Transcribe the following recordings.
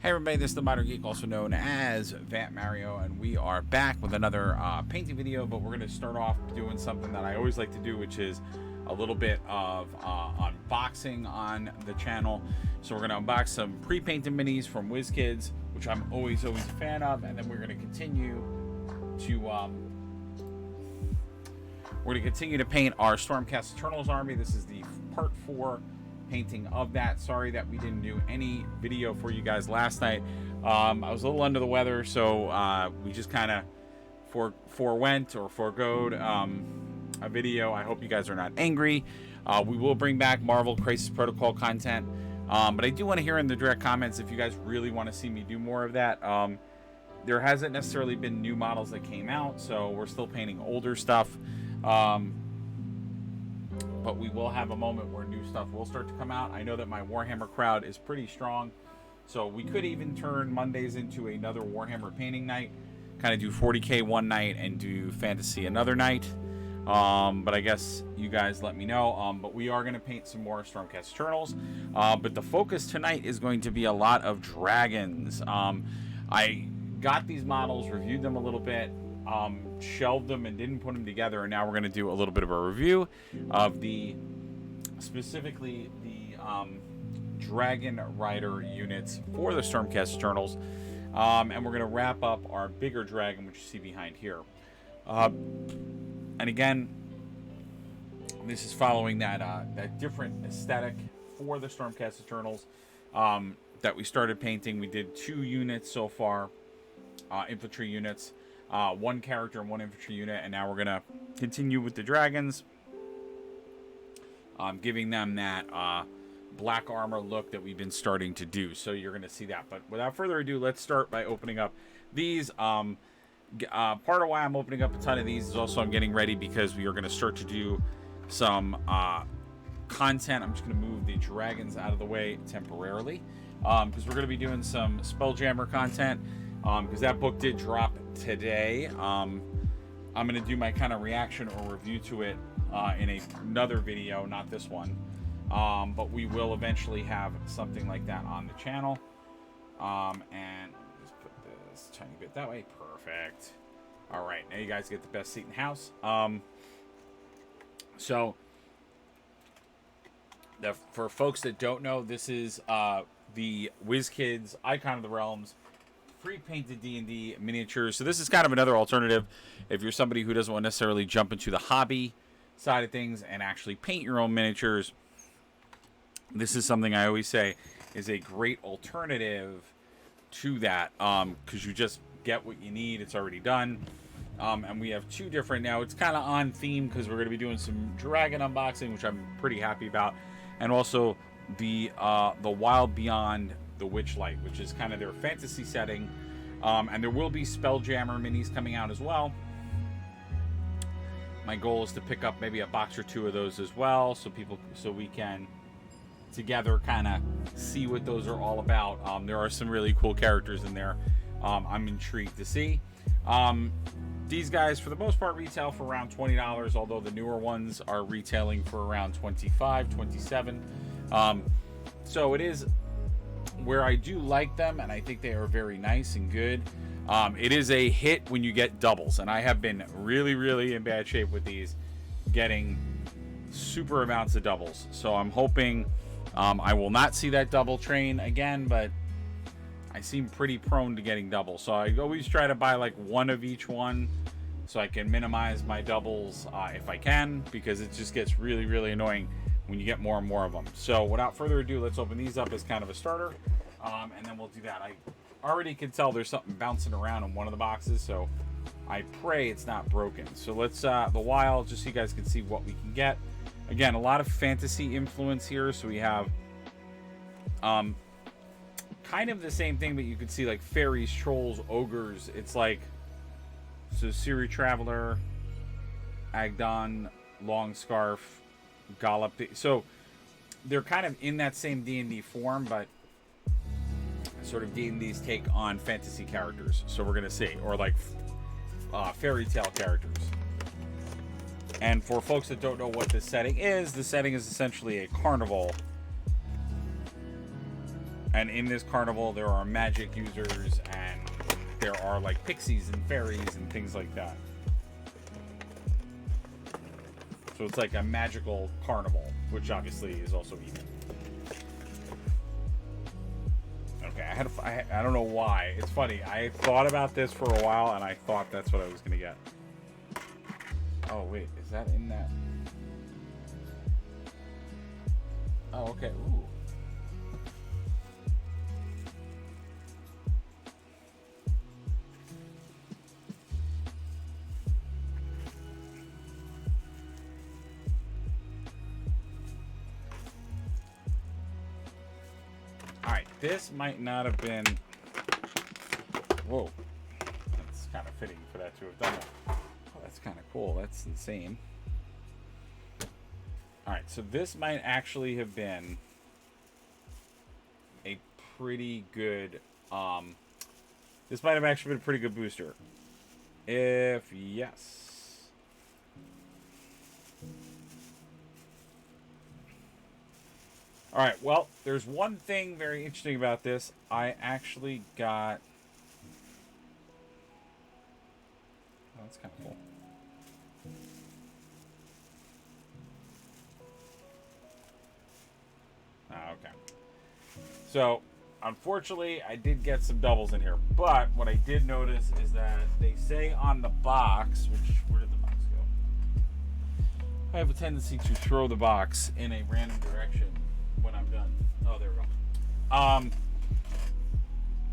Hey everybody, this is the Modern Geek, also known as Vamp Mario, and we are back with another painting video, but we're going to start off doing something that I always like to do, which is a little bit of unboxing on the channel. So we're going to unbox some pre-painted minis from WizKids, which I'm always a fan of, and then we're going to continue to paint our Stormcast Eternals army. This is the part 4 painting of that. Sorry that we didn't do any video for you guys last night. I was a little under the weather, so we just kind of foregoed a video. I hope you guys are not angry. We will bring back Marvel Crisis Protocol content, but I do want to hear in the direct comments if you guys really want to see me do more of that. There hasn't necessarily been new models that came out, so we're still painting older stuff. But we will have a moment where new stuff will start to come out. I know that my Warhammer crowd is pretty strong, so we could even turn Mondays into another Warhammer painting night, kind of do 40K one night and do fantasy another night. But I guess you guys let me know. But we are going to paint some more Stormcast Eternals. But the focus tonight is going to be a lot of dragons. I got these models, reviewed them a little bit, shelved them and didn't put them together, and now we're going to do a little bit of a review of specifically the Dragon Rider units for the Stormcast Eternals, and we're going to wrap up our bigger dragon, which you see behind here. And again, this is following that different aesthetic for the Stormcast Eternals that we started painting. We did 2 units so far, infantry units. 1 character and 1 infantry unit, and now we're gonna continue with the dragons, giving them that black armor look that we've been starting to do. So you're gonna see that. But without further ado, let's start by opening up these. Part of why I'm opening up a ton of these is also I'm getting ready because we are gonna start to do some content. I'm just gonna move the dragons out of the way temporarily because we're gonna be doing some Spelljammer content. Because that book did drop today. I'm going to do my kind of reaction or review to it in another video, not this one. But we will eventually have something like that on the channel. And just put this tiny bit that way. Perfect. All right, now you guys get the best seat in the house. For folks that don't know, this is the WizKids Icon of the Realms pre-painted D&D miniatures. So this is kind of another alternative if you're somebody who doesn't want to necessarily jump into the hobby side of things and actually paint your own miniatures. This is something I always say is a great alternative to that, because you just get what you need. It's already done. And we have 2 different now. It's kind of on theme because we're going to be doing some dragon unboxing, which I'm pretty happy about, and also the Wild Beyond the Witchlight, which is kind of their fantasy setting, and there will be Spelljammer minis coming out as well. My goal is to pick up maybe a box or 2 of those as well, so we can together kind of see what those are all about. There are some really cool characters in there. I'm intrigued to see. These guys, for the most part, retail for around $20, although the newer ones are retailing for around $25, $27. So it is where I do like them, and I think they are very nice and good. It is a hit when you get doubles, and I have been really in bad shape with these, getting super amounts of doubles. So I'm hoping I will not see that double train again, but I seem pretty prone to getting doubles. So I always try to buy like 1 of each one so I can minimize my doubles if I can, because it just gets really annoying when you get more and more of them. So without further ado, let's open these up as kind of a starter, and then we'll do that. I already can tell there's something bouncing around in one of the boxes, so I pray it's not broken. So let's the Wild, just so you guys can see what we can get. Again, a lot of fantasy influence here, so we have kind of the same thing, but you can see like fairies, trolls, ogres. It's like, so Siri Traveler, Agdon, Longscarf, Gollop. So they're kind of in that same D&D form, but sort of D&D's take on fantasy characters. So we're going to see, or like fairy tale characters. And for folks that don't know what the setting is essentially a carnival And in this carnival, there are magic users, and there are like pixies and fairies and things like that. So it's like a magical carnival, which obviously is also evil. Okay, I don't know why. It's funny. I thought about this for a while, and I thought that's what I was gonna get. Oh wait, is that in that? Oh, okay. Ooh. Alright, this might not have been... Whoa. That's kind of fitting for that to have done that. Oh, that's kind of cool. That's insane. Alright, so this might actually have been a pretty good... this might have actually been a pretty good booster. If yes... Alright, well, there's one thing very interesting about this. I actually got... Oh, that's kind of cool. Okay. So, unfortunately, I did get some doubles in here. But what I did notice is that they say on the box, which... Where did the box go? I have a tendency to throw the box in a random direction when I'm done. Oh, there we go.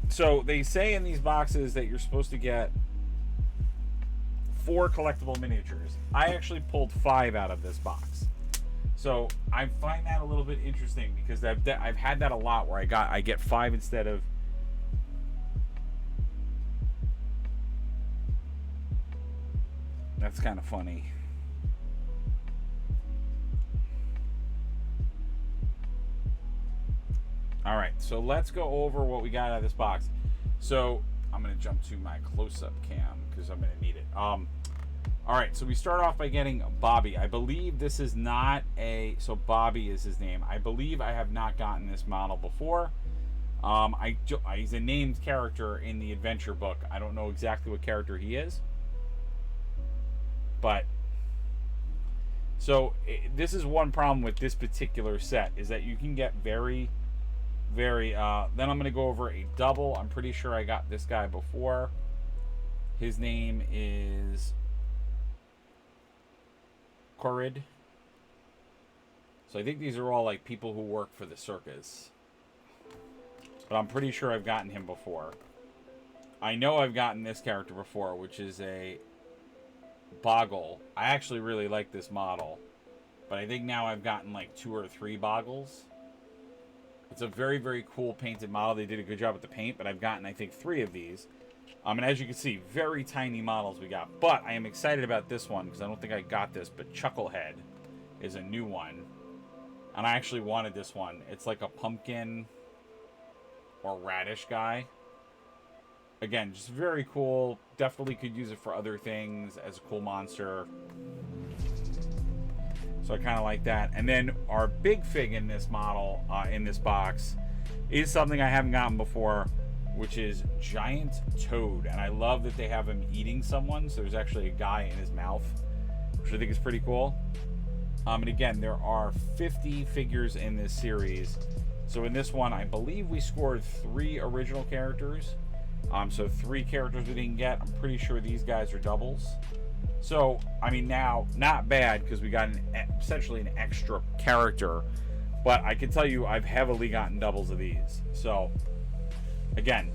So they say in these boxes that you're supposed to get 4 collectible miniatures. I actually pulled 5 out of this box. So I find that a little bit interesting because I've had that a lot where I get 5 instead of... That's kind of funny. Alright, so let's go over what we got out of this box. So, I'm going to jump to my close-up cam because I'm going to need it. Alright, so we start off by getting Bobby. I believe this is not a... So, Bobby is his name. I believe I have not gotten this model before. He's a named character in the adventure book. I don't know exactly what character he is. But... So, this is one problem with this particular set, is that you can get very... then I'm going to go over a double. I'm pretty sure I got this guy before. His name is Corid. So I think these are all like people who work for the circus. But I'm pretty sure I've gotten him before. I know I've gotten this character before, which is a Boggle. I actually really like this model. But I think now I've gotten like 2 or 3 Boggles. It's a very, very cool painted model. They did a good job with the paint, but I've gotten, I think, 3 of these. And as you can see, very tiny models we got. But I am excited about this one, because I don't think I got this, but Chucklehead is a new one. And I actually wanted this one. It's like a pumpkin or radish guy. Again, just very cool. Definitely could use it for other things as a cool monster. So I kind of like that. And then our big fig in this model, in this box, is something I haven't gotten before, which is Giant Toad. And I love that they have him eating someone. So there's actually a guy in his mouth, which I think is pretty cool. And again, there are 50 figures in this series. So in this one, I believe we scored 3 original characters. So 3 characters we didn't get. I'm pretty sure these guys are doubles. So, I mean, now, not bad, because we got essentially an extra character. But I can tell you, I've heavily gotten doubles of these. So, again,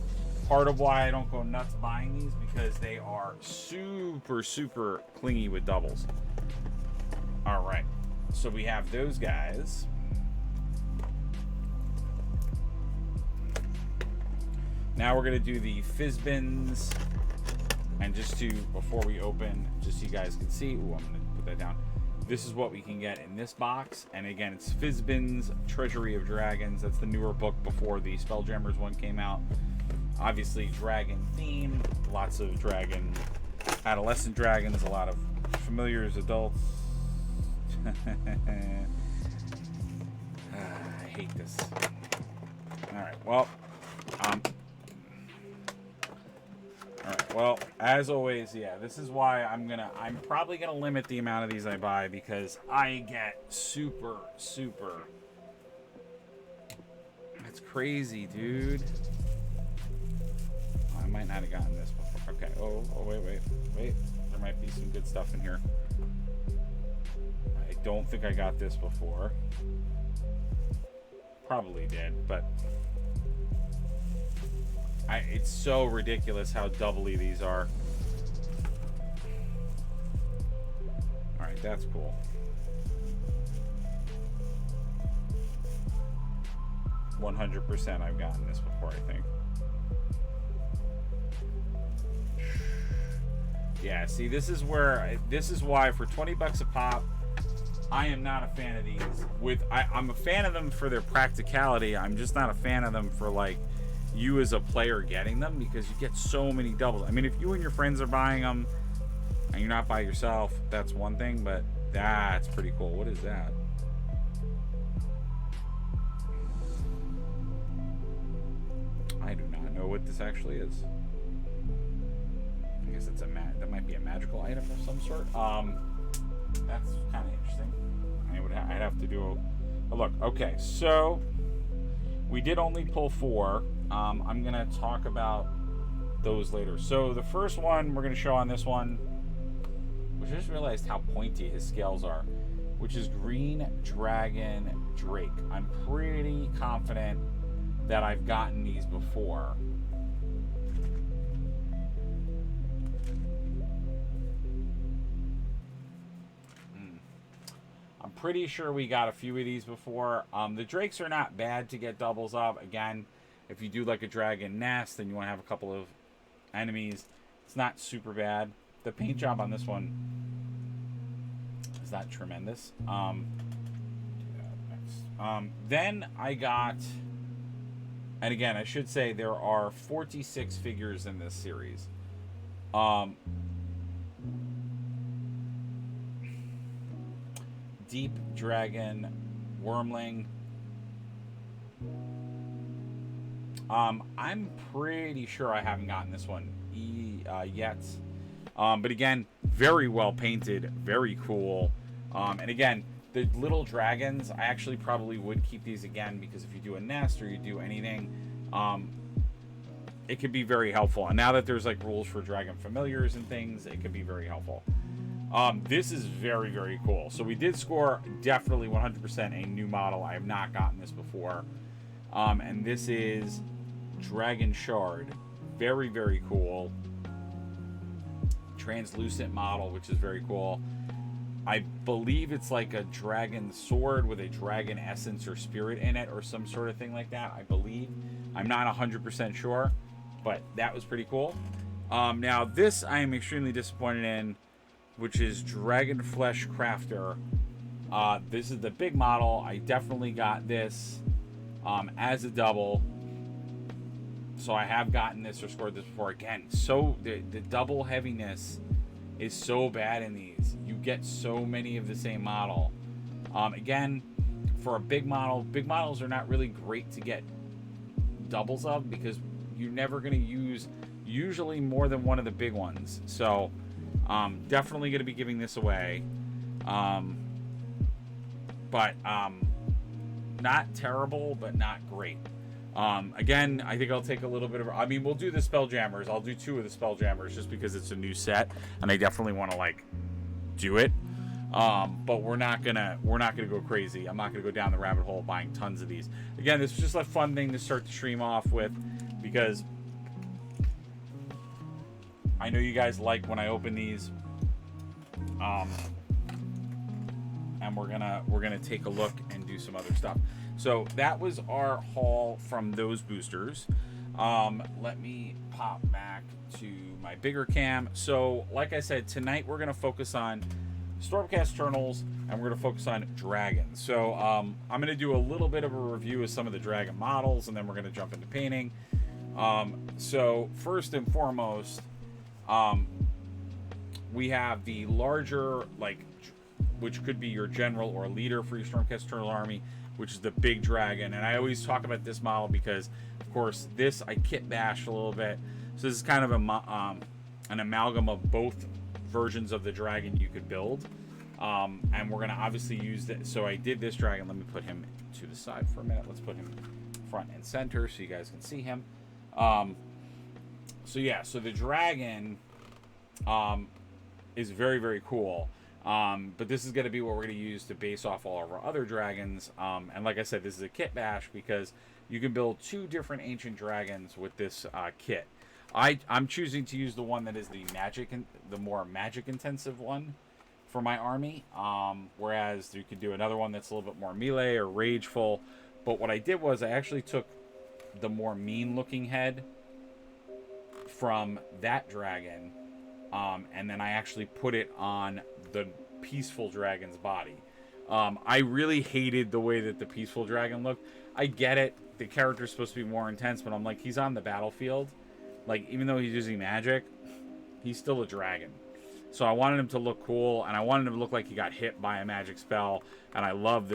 part of why I don't go nuts buying these, because they are super, super clingy with doubles. Alright, so we have those guys. Now we're going to do the Fizzbins. And just to, before we open, just so you guys can see, ooh, I'm going to put that down. This is what we can get in this box. And again, it's Fizzbin's Treasury of Dragons. That's the newer book before the Spelljammers one came out. Obviously, dragon themed. Lots of dragon, adolescent dragons, a lot of familiars, adults. I hate this. All right. Well, all right. Well, as always, yeah. This is why I'm probably gonna limit the amount of these I buy because I get super. That's crazy, dude. I might not have gotten this before. Okay. Oh, wait. There might be some good stuff in here. I don't think I got this before. Probably did, but it's so ridiculous how doubly these are. All right, that's cool. 100% I've gotten this before, I think. Yeah, see, this is why for 20 bucks a pop, I am not a fan of these. I'm a fan of them for their practicality. I'm just not a fan of them for like you as a player getting them because you get so many doubles. I mean, if you and your friends are buying them and you're not by yourself, that's one thing, but that's pretty cool. What is that? I do not know what this actually is. I guess it's that might be a magical item of some sort. That's kind of interesting. I'd have to do a look. Okay, so we did only pull 4. I'm gonna talk about those later. So the first one we're gonna show on this one, which I just realized how pointy his scales are, which is Green Dragon Drake. I'm pretty confident that I've gotten these before. I'm pretty sure we got a few of these before. The Drakes are not bad to get doubles of. Again, if you do like a dragon nest and you want to have a couple of enemies, it's not super bad. The paint job on this one is not tremendous. Then I got, and again, I should say there are 46 figures in this series. Deep Dragon Wormling. I'm pretty sure I haven't gotten this one yet. But again, very well painted, very cool. And again, the little dragons, I actually probably would keep these again because if you do a nest or you do anything, it could be very helpful. And now that there's like rules for dragon familiars and things, it could be very helpful. This is very, very cool. So we did score definitely 100% a new model. I have not gotten this before. And this is Dragon Shard. Very, very cool. Translucent model, which is very cool. I believe it's like a dragon sword with a dragon essence or spirit in it or some sort of thing like that, I believe. I'm not 100% sure, but that was pretty cool. Now, this I am extremely disappointed in, which is Dragon Flesh Crafter. This is the big model. I definitely got this as a double. So I have gotten this or scored this before. Again, so the double heaviness is so bad in these. You get so many of the same model. Again, for a big models are not really great to get doubles of because you're never going to use usually more than one of the big ones. So definitely going to be giving this away. But not terrible, but not great. Again, I think I'll take a little bit of, I mean, we'll do the Spelljammers. I'll do 2 of the Spelljammers just because it's a new set and I definitely want to like do it. But we're not gonna go crazy. I'm not gonna go down the rabbit hole buying tons of these. Again, this is just a fun thing to start the stream off with because I know you guys like when I open these. And we're gonna take a look and do some other stuff. So that was our haul from those boosters. Let me pop back to my bigger cam. So like I said, tonight we're gonna focus on Stormcast Eternals and we're gonna focus on dragons. So I'm gonna do a little bit of a review of some of the dragon models and then we're gonna jump into painting. So first and foremost, we have the larger, like, which could be your general or leader for your Stormcast Eternal army. which is the big dragon. And I always talk about this model because, of course, this I kit bashed a little bit. So this is kind of an amalgam of both versions of the dragon you could build. And we're going to obviously use this. So I did this dragon. Let me put him to the side for a minute. Let's put him front and center so you guys can see him. So yeah, so the dragon is very, very cool. But this is going to be what we're going to use to base off all of our other dragons. And like I said, this is a kit bash because you can build 2 different ancient dragons with this kit. I'm choosing to use the one that is the more magic intensive one for my army. Whereas you could do another one that's a little bit more melee or rageful. But what I did was I actually took the more mean looking head from that dragon. And then I actually put it on the peaceful dragon's body. I really hated the way that the peaceful dragon looked. I get it. The character's supposed to be more intense, but I'm like, he's on the battlefield. Like, even though he's using magic, he's still a dragon. So I wanted him to look cool, and I wanted him to look like he got hit by a magic spell. And I love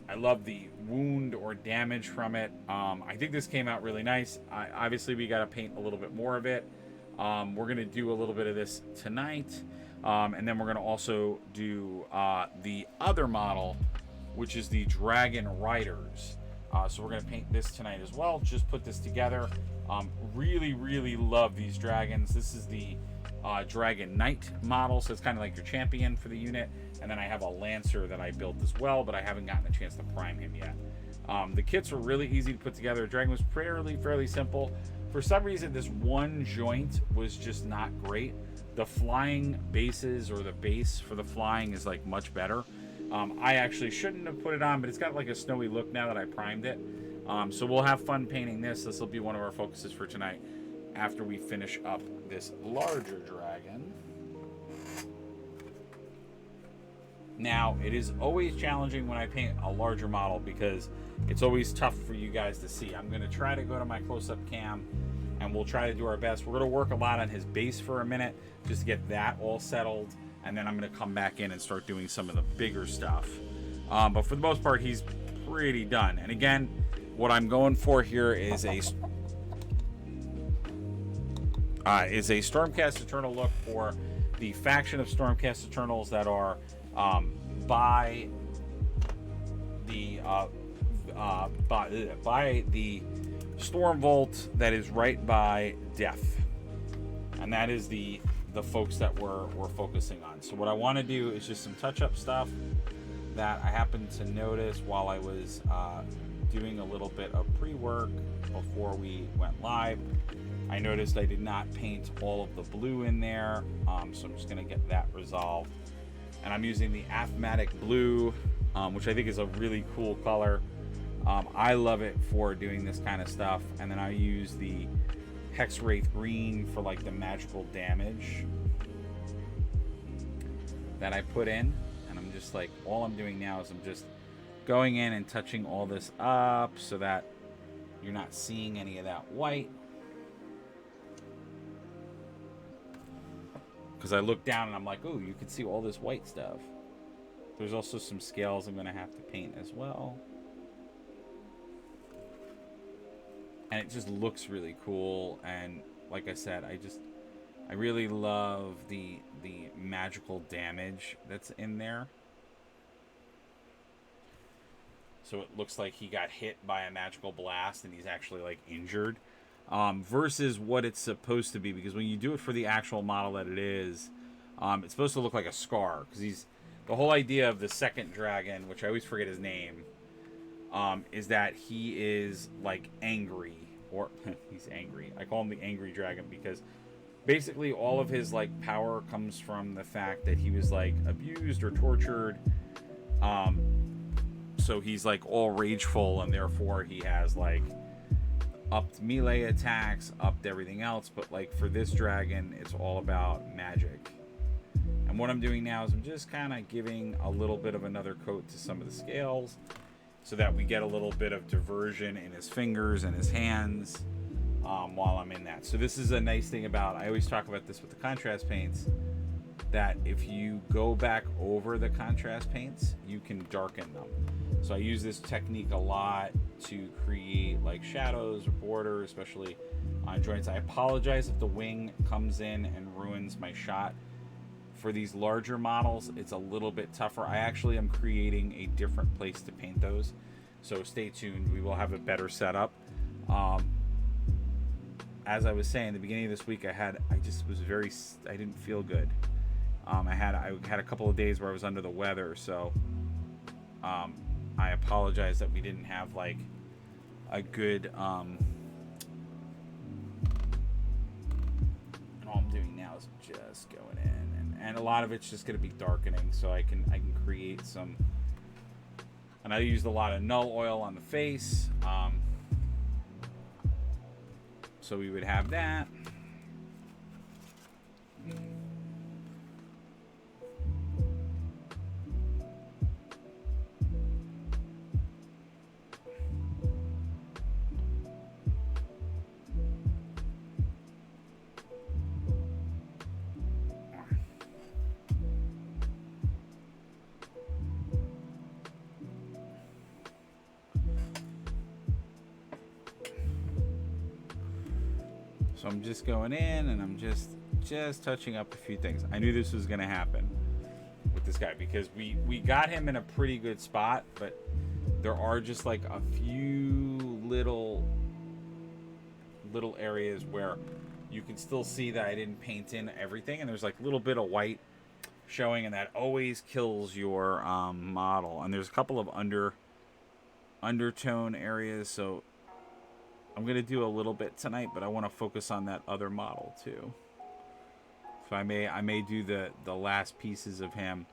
I love the wound or damage from it. I think this came out really nice. Obviously, we got to paint a little bit more of it. We're going to do a little bit of this tonight. And then we're going to also do the other model, which is the Dragon Riders. So we're going to paint this tonight as well. Just put this together. Really, really love these dragons. This is the Dragon Knight model, so it's kind of like your champion for the unit. And then I have a Lancer that I built as well, but I haven't gotten a chance to prime him yet. The kits were really easy to put together. The dragon was fairly simple. For some reason, this one joint was just not great. The flying bases, or the base for the flying, is like much better. I actually shouldn't have put it on, but it's got like a snowy look now that I primed it. So we'll have fun painting this. This will be one of our focuses for tonight after we finish up this larger dragon. Now, it is always challenging when I paint a larger model because it's always tough for you guys to see. I'm going to try to go to my close-up cam, and we'll try to do our best. We're going to work a lot on his base for a minute just to get that all settled, and then I'm going to come back in and start doing some of the bigger stuff. But for the most part, he's pretty done. And again, what I'm going for here is a Stormcast Eternal look for the faction of Stormcast Eternals that are by the Storm Vault that is right by Death, and that is the folks that we're focusing on. So what I want to do is just some touch-up stuff that I happened to notice while I was doing a little bit of pre-work before we went live. I noticed I did not paint all of the blue in there, so I'm just going to get that resolved. And I'm using the Aphmatic Blue, which I think is a really cool color. I love it for doing this kind of stuff. And then I use the Hexwraith Green for like the magical damage that I put in. And I'm just like, all I'm doing now is I'm just going in and touching all this up so that you're not seeing any of that white. Because I look down and I'm like, oh, you can see all this white stuff. There's also some scales I'm going to have to paint as well. And it just looks really cool. And like I said, I really love the magical damage that's in there. So it looks like he got hit by a magical blast and he's actually like injured. Versus what it's supposed to be, because when you do it for the actual model that it is, it's supposed to look like a scar, because the whole idea of the second dragon, which I always forget his name, is that he is like angry, or he's angry. I call him the angry dragon because basically all of his like power comes from the fact that he was like abused or tortured. So he's like all rageful, and therefore he has like upped melee attacks, upped everything else. But like for this dragon, it's all about magic. And what I'm doing now is I'm just kind of giving a little bit of another coat to some of the scales so that we get a little bit of diversion in his fingers and his hands while I'm in that. So this is a nice thing about, I always talk about this with the contrast paints, that if you go back over the contrast paints, you can darken them. So I use this technique a lot to create like shadows or border, especially on joints. I apologize if the wing comes in and ruins my shot. For these larger models, it's a little bit tougher. I actually am creating a different place to paint those, so stay tuned. We will have a better setup. As I was saying, the beginning of this week, I didn't feel good. I had a couple of days where I was under the weather, so I apologize that we didn't have like a good. And all I'm doing now is just going in, and a lot of it's just going to be darkening, so I can create some. And I used a lot of null oil on the face, so we would have that. So I'm just going in and I'm just touching up a few things. I knew this was going to happen with this guy because we got him in a pretty good spot, but there are just like a few little areas where you can still see that I didn't paint in everything, and there's like a little bit of white showing, and that always kills your model. And there's a couple of undertone areas, so I'm going to do a little bit tonight, but I want to focus on that other model too. So I may do the last pieces of him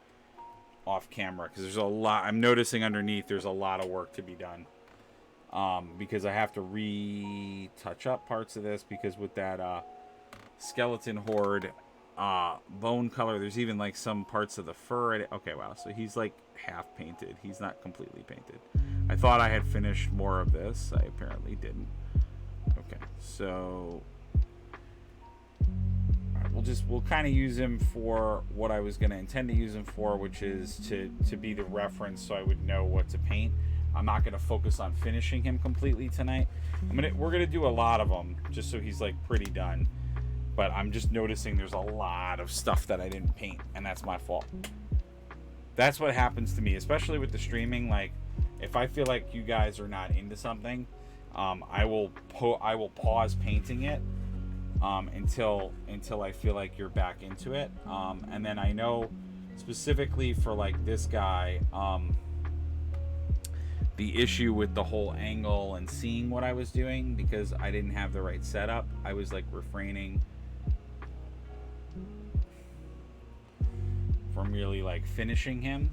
off camera, because there's a lot. I'm noticing underneath there's a lot of work to be done, because I have to retouch up parts of this, because with that skeleton horde bone color, there's even like some parts of the fur. Okay, wow, so he's like half painted. He's not completely painted. I thought I had finished more of this. I apparently didn't. Okay, so we'll kind of use him for what I was going to intend to use him for, which is to be the reference, so I would know what to paint. I'm not going to focus on finishing him completely tonight. We're going to do a lot of them just so he's like pretty done. But I'm just noticing there's a lot of stuff that I didn't paint, and that's my fault. That's what happens to me, especially with the streaming. Like, if I feel like you guys are not into something, I will pause painting it until I feel like you're back into it. And then I know specifically for like this guy, the issue with the whole angle and seeing what I was doing, because I didn't have the right setup, I was like refraining from really like finishing him,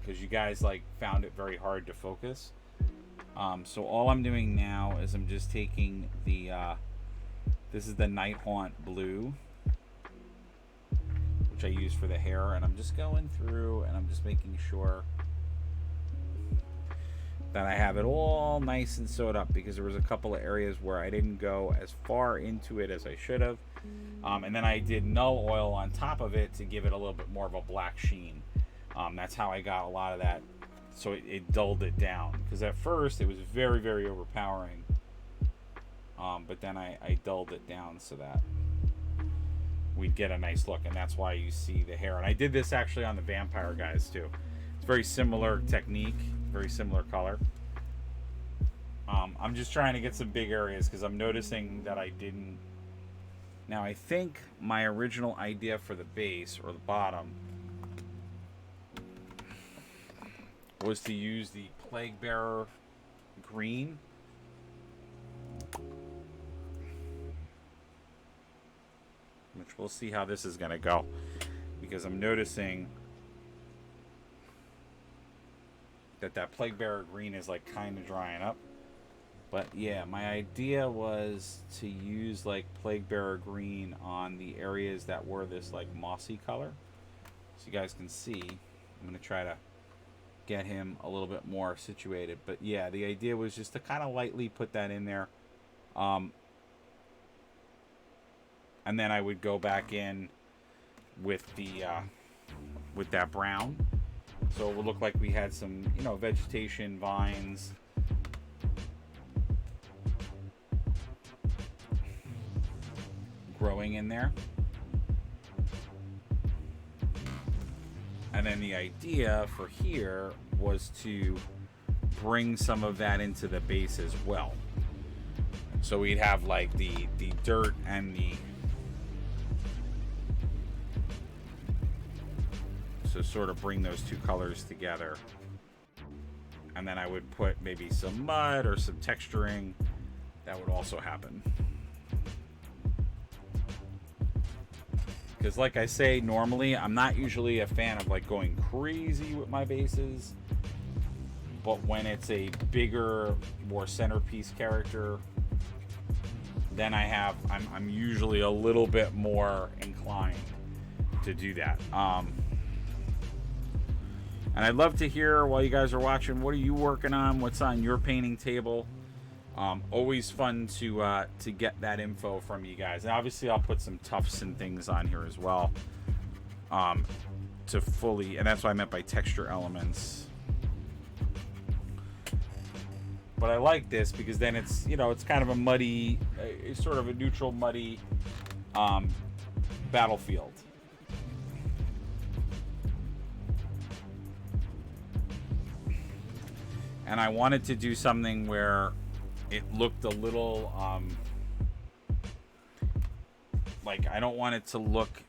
because you guys like found it very hard to focus. So all I'm doing now is I'm just taking the this is the Night Haunt blue, which I use for the hair, and I'm just going through and I'm just making sure that I have it all nice and sewed up, because there was a couple of areas where I didn't go as far into it as I should have. And then I did null oil on top of it to give it a little bit more of a black sheen. That's how I got a lot of that, so it dulled it down, because at first it was very, very overpowering. But then I dulled it down so that we'd get a nice look, and that's why you see the hair. And I did this actually on the vampire guys too. It's very similar technique, very similar color. I'm just trying to get some big areas, because I'm noticing that I didn't. Now I think my original idea for the base, or the bottom, was to use the Plague Bearer green. Which we'll see how this is going to go, because I'm noticing that Plague Bearer green is like kind of drying up. But yeah, my idea was to use like Plague Bearer green on the areas that were this like mossy color, so you guys can see. I'm going to try to get him a little bit more situated. But yeah, the idea was just to kind of lightly put that in there. And then I would go back in with the with that brown. So it would look like we had some, you know, vegetation, vines. Growing in there. And then the idea for here was to bring some of that into the base as well. So we'd have like the dirt and the... So sort of bring those two colors together. And then I would put maybe some mud or some texturing. That would also happen. Because like I say, normally I'm not usually a fan of like going crazy with my bases. But when it's a bigger, more centerpiece character, then I'm usually a little bit more inclined to do that. And I'd love to hear, while you guys are watching, what are you working on? What's on your painting table? Always fun to get that info from you guys. And obviously I'll put some tufts and things on here as well. To fully, and that's what I meant by texture elements. But I like this because then it's, you know, it's kind of a muddy, sort of a neutral muddy battlefield. And I wanted to do something where it looked a little, like, I don't want it to look...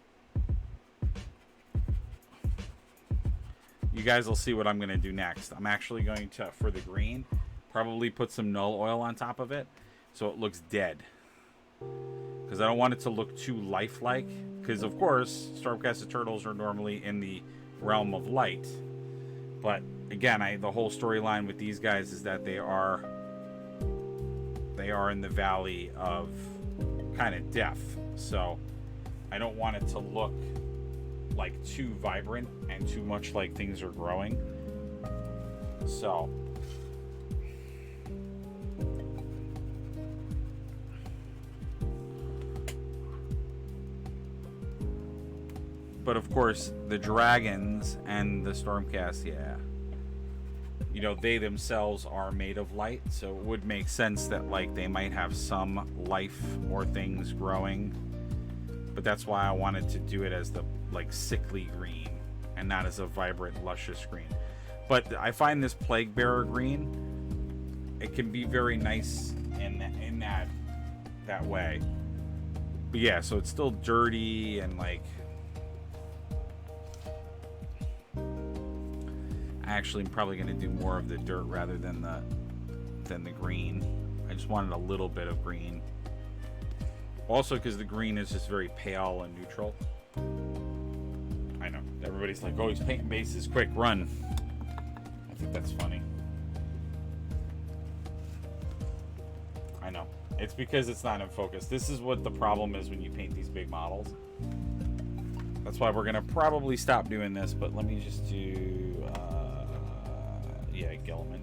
You guys will see what I'm going to do next. I'm actually going to, for the green, probably put some null oil on top of it so it looks dead. Because I don't want it to look too lifelike. Because, of course, Stormcast Turtles are normally in the realm of light. But, again, the whole storyline with these guys is that they are in the valley of kind of death. So I don't want it to look like too vibrant and too much like things are growing. So but of course the dragons and the Stormcast, yeah, you know, they themselves are made of light, so it would make sense that like they might have some life or things growing. But that's why I wanted to do it as the like sickly green and not as a vibrant, luscious green. But I find this Plague Bearer green, it can be very nice in that way. But yeah, so it's still dirty and like, I actually am probably going to do more of the dirt rather than the green. I just wanted a little bit of green. Also, because the green is just very pale and neutral. I know. Everybody's like, oh, he's painting bases. Quick, run. I think that's funny. I know. It's because it's not in focus. This is what the problem is when you paint these big models. That's why we're going to probably stop doing this, but let me just do... yeah, Gelman.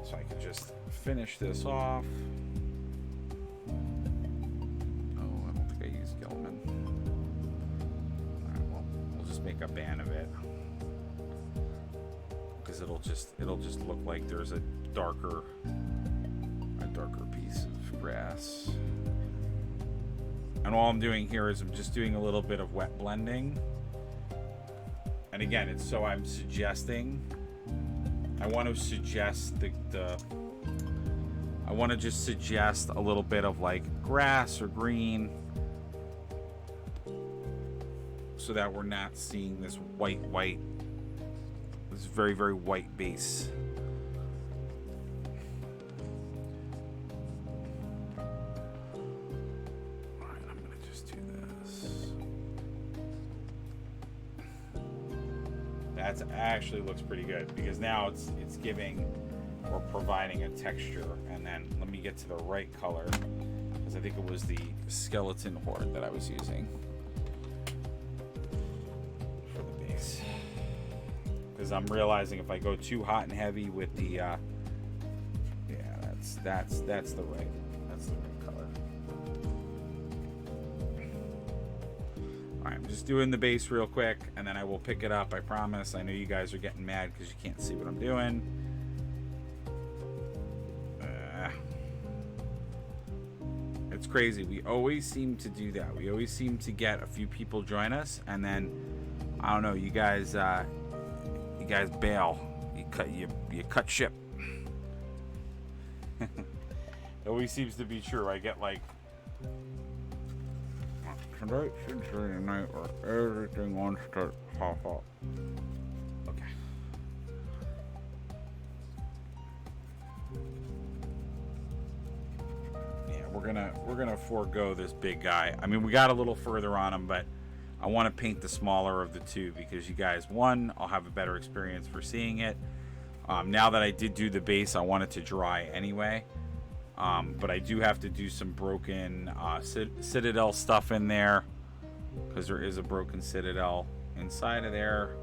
So I can just finish this off. Oh, I don't think I used Gelman. Alright, well, we'll just make a band of it. Because it'll just look like there's a darker piece of grass. And all I'm doing here is I'm just doing a little bit of wet blending. And again, it's so I'm suggesting... I want to suggest I want to just suggest a little bit of like grass or green so that we're not seeing this this very, very white base. All right, I'm going to just do this. That actually looks pretty good because now it's giving or providing a texture. And then let me get to the right color because I think it was the skeleton horde that I was using for the base. Because I'm realizing if I go too hot and heavy with the yeah, that's the right color. All right, just doing the base real quick, and then I will pick it up, I promise. I know you guys are getting mad because you can't see what I'm doing. It's crazy. We always seem to do that. We always seem to get a few people join us, and then, I don't know, you guys bail. You cut ship. It always seems to be true. I get like, tonight should be a night where everything wants to pop up. Okay. Yeah, we're gonna forego this big guy. I mean, we got a little further on him, but I want to paint the smaller of the two because you guys, one, I'll have a better experience for seeing it. Now that I did do the base, I want it to dry anyway. But I do have to do some broken Citadel stuff in there because there is a broken Citadel inside of there.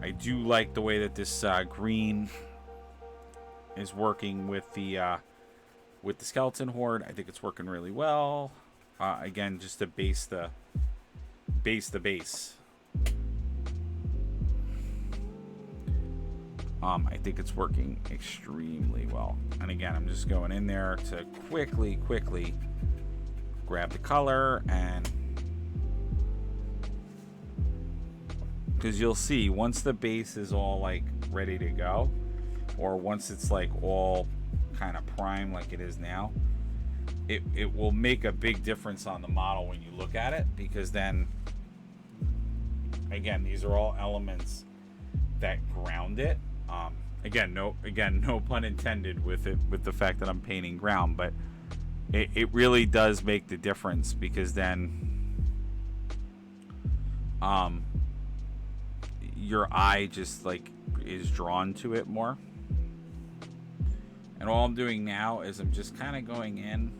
I do like the way that this green is working with the skeleton horde. I think it's working really well. Again, just to base the base. I think it's working extremely well. And again, I'm just going in there to quickly grab the color, and because you'll see once the base is all like ready to go, or once it's like all kind of prime like it is now, it will make a big difference on the model when you look at it, because then again, these are all elements that ground it. Again, no pun intended with it, with the fact that I'm painting ground, but it really does make the difference, because then your eye just like is drawn to it more. And all I'm doing now is I'm just kind of going in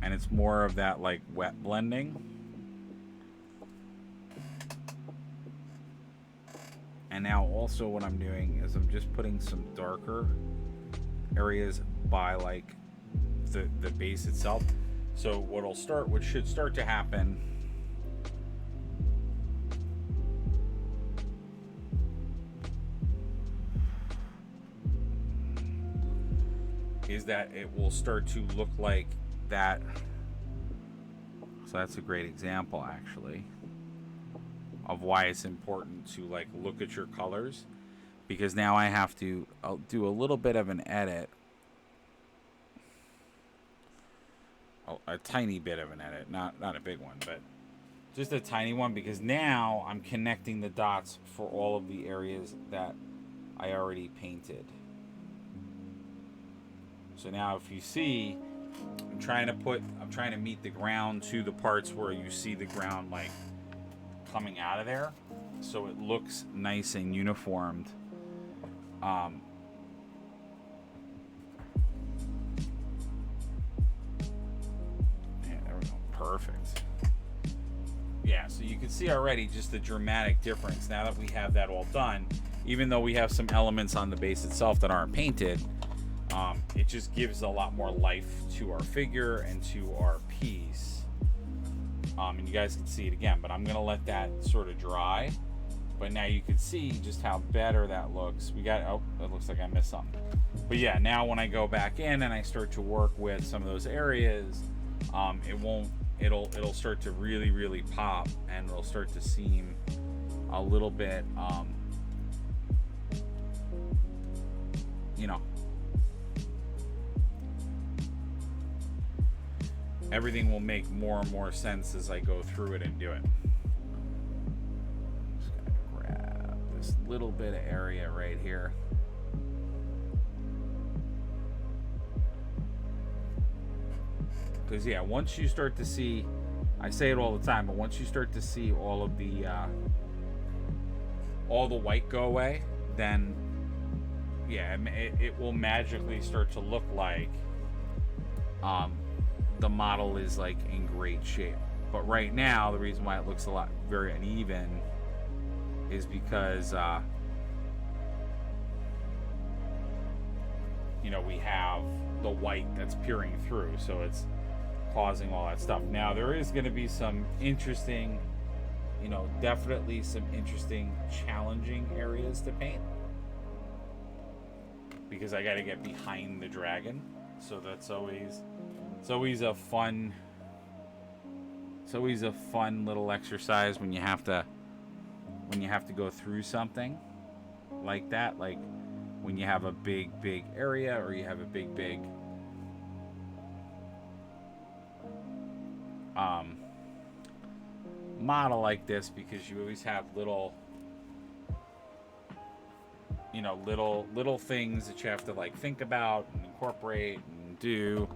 and it's more of that like wet blending. And now also what I'm doing is I'm just putting some darker areas by like the base itself. So what should start to happen is that it will start to look like that. So that's a great example actually of why it's important to like look at your colors, because now I have to I'll do a little bit of an edit, a tiny bit of an edit, not a big one, but just a tiny one, because now I'm connecting the dots for all of the areas that I already painted. So now if you see, I'm trying to meet the ground to the parts where you see the ground like coming out of there, so it looks nice and uniformed. Yeah, there we go. Perfect. Yeah, so you can see already just the dramatic difference now that we have that all done. Even though we have some elements on the base itself that aren't painted, it just gives a lot more life to our figure and to our piece. And you guys can see it again, but I'm gonna let that sort of dry. But now you can see just how better that looks. We got, oh, it looks like I missed something. But yeah, now when I go back in and I start to work with some of those areas, it'll start to really pop, and it'll start to seem a little bit, you know, everything will make more and more sense as I go through it and do it. Just gonna grab this little bit of area right here. Because yeah, once you start to see, I say it all the time, but once you start to see all of the white go away, then yeah, it will magically start to look like the model is like in great shape. But right now, the reason why it looks a lot very uneven is because you know, we have the white that's peering through, so it's causing all that stuff. Now there is going to be some interesting, you know, definitely some interesting challenging areas to paint, because I got to get behind the dragon, so that's always, it's always a fun little exercise when you have to go through something like that, like when you have a big area, or you have a big model like this, because you always have little, you know, little things that you have to like think about and incorporate and do.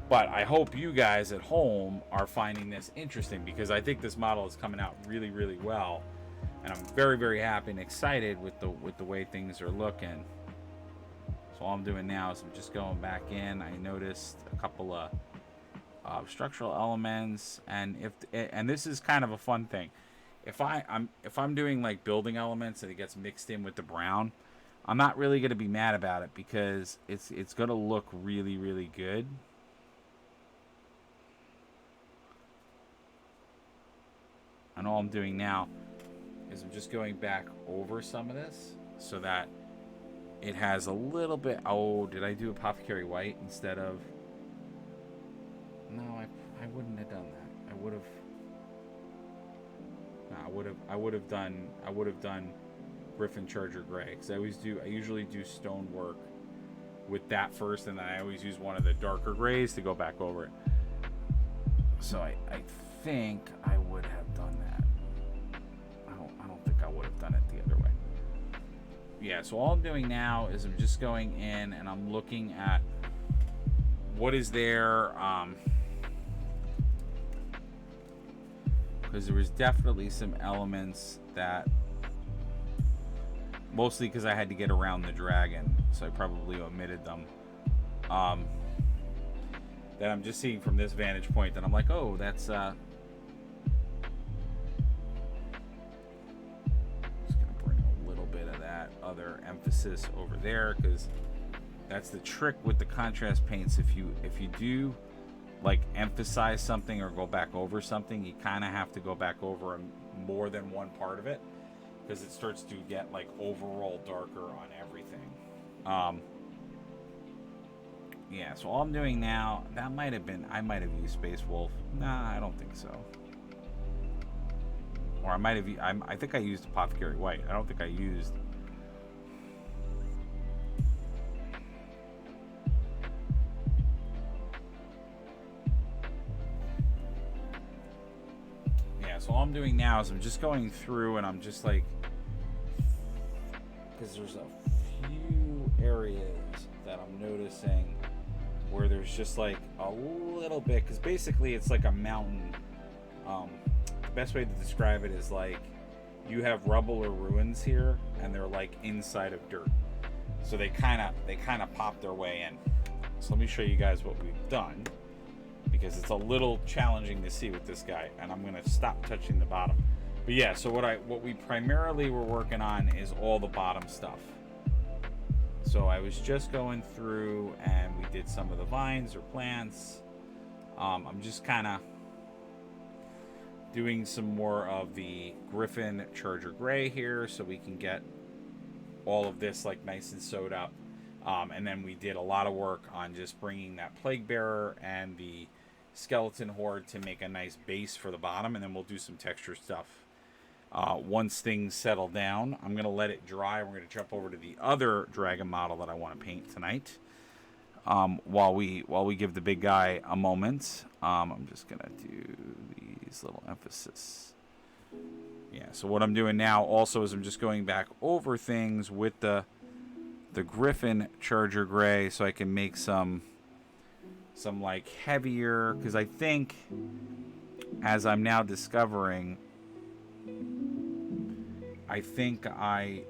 But I hope you guys at home are finding this interesting, because I think this model is coming out really, really well, and I'm very, very happy and excited with the way things are looking. So all I'm doing now is I'm just going back in. I noticed a couple of structural elements, and this is kind of a fun thing. If I'm doing like building elements and it gets mixed in with the brown, I'm not really going to be mad about it, because it's going to look really, really good. And all I'm doing now is I'm just going back over some of this so that it has a little bit. Oh, did I do apothecary white instead of? No, I wouldn't have done that. I would have done Griffin Charger Gray, because I usually do stonework with that first, and then I always use one of the darker grays to go back over it. So I think I would have done that. I don't think I would have done it the other way. Yeah, so all I'm doing now is I'm just going in and I'm looking at what is there, because there was definitely some elements that, mostly because I had to get around the dragon, so I probably omitted them, that I'm just seeing from this vantage point that I'm like, oh, that's just gonna bring a little bit of that other emphasis over there, because that's the trick with the contrast paints. If you do like emphasize something or go back over something, you kind of have to go back over more than one part of it, because it starts to get like overall darker on everything. Yeah, so all I'm doing now, that might have been, I might have used Space Wolf. Nah, I don't think so. Or I might have, I think I used Apothecary White. I don't think I used. Yeah, so all I'm doing now is I'm just going through and I'm just like, because there's a few areas that I'm noticing where there's just like a little bit, because basically it's like a mountain. The best way to describe it is like you have rubble or ruins here, and they're like inside of dirt, so they kind of pop their way in. So let me show you guys what we've done, because it's a little challenging to see with this guy, and I'm gonna stop touching the bottom. But yeah, so what we primarily were working on is all the bottom stuff. So I was just going through and we did some of the vines or plants. I'm just kind of doing some more of the Griffin Charger Gray here, so we can get all of this like nice and sewed up. And then we did a lot of work on just bringing that Plague Bearer and the Skeleton Horde to make a nice base for the bottom, and then we'll do some texture stuff. Once things settle down, I'm going to let it dry. We're going to jump over to the other dragon model that I want to paint tonight. While we give the big guy a moment, I'm just going to do these little emphasis. Yeah, so what I'm doing now also is I'm just going back over things with the Griffin Charger Gray, so I can make some like heavier, because I think, as I'm now discovering, I think I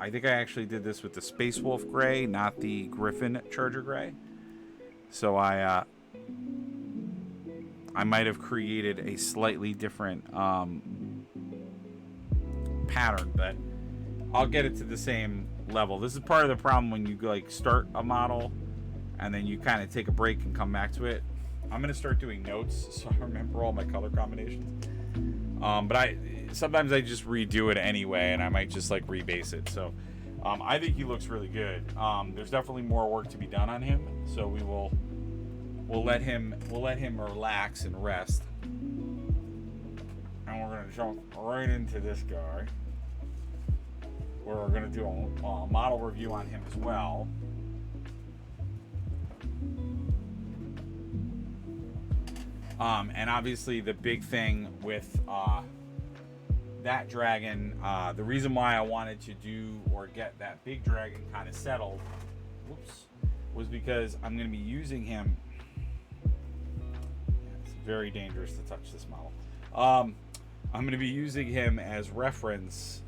actually did this with the Space Wolf Gray, not the Griffin Charger Gray. So I might have created a slightly different pattern, but I'll get it to the same level. This is part of the problem when you like start a model and then you kind of take a break and come back to it. I'm gonna start doing notes so I remember all my color combinations. But sometimes I just redo it anyway, and I might just like rebase it. So I think he looks really good. There's definitely more work to be done on him, so we'll let him relax and rest. And we're gonna jump right into this guy, where we're gonna do a model review on him as well. And obviously the big thing with that dragon, the reason why I wanted to do or get that big dragon kind of settled, was because I'm going to be using him. It's very dangerous to touch this model. I'm going to be using him as reference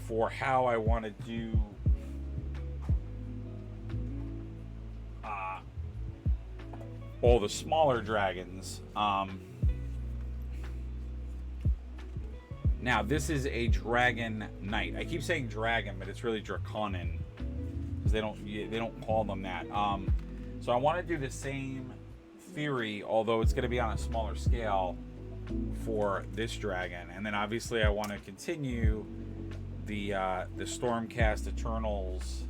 for how I want to do all the smaller dragons. Now this is a dragon knight. I keep saying dragon, but it's really draconin because they don't call them that. So I want to do the same theory, although it's going to be on a smaller scale for this dragon. And then obviously I want to continue the Stormcast Eternals.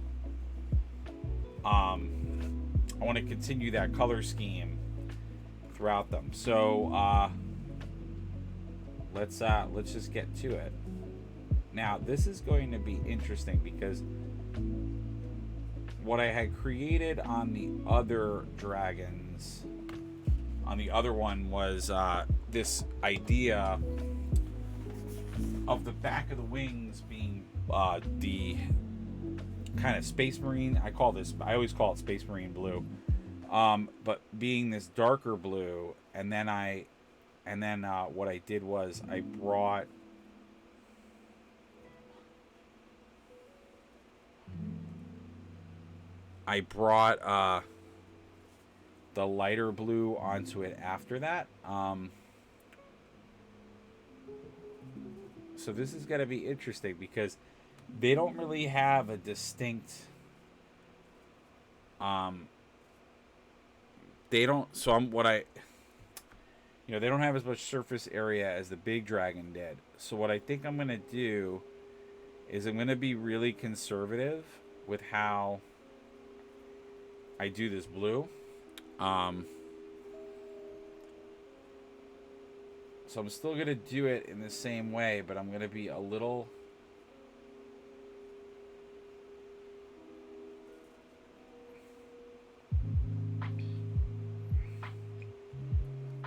I want to continue that color scheme throughout them. So let's just get to it. Now this is going to be interesting because what I had created on the other dragons, on the other one, was this idea of the back of the wings being the kind of Space Marine. I always call it Space Marine blue, but being this darker blue. And then what I did was I brought the lighter blue onto it after that. So this is going to be interesting because they don't really have a distinct they don't have as much surface area as the big dragon did. So what I think I'm going to do is I'm going to be really conservative with how I do this blue. So I'm still going to do it in the same way, but I'm going to be a little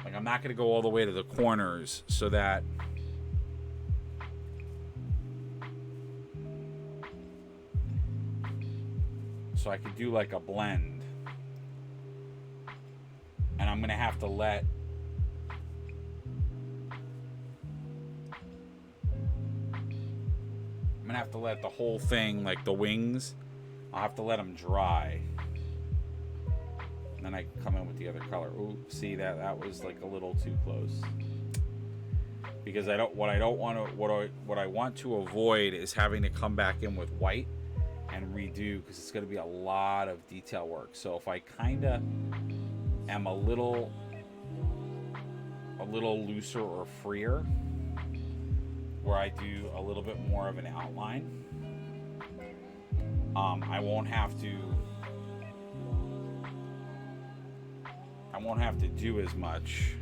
like, I'm not going to go all the way to the corners so that I could do like a blend. And I'm going to have to let the whole thing, like the wings, I'll have to let them dry. And then I can come in with the other color. Ooh, see that was like a little too close. Because what I want to avoid is having to come back in with white and redo, because it's going to be a lot of detail work. So if I kind of am a little looser or freer, where I do a little bit more of an outline, I won't have to do as much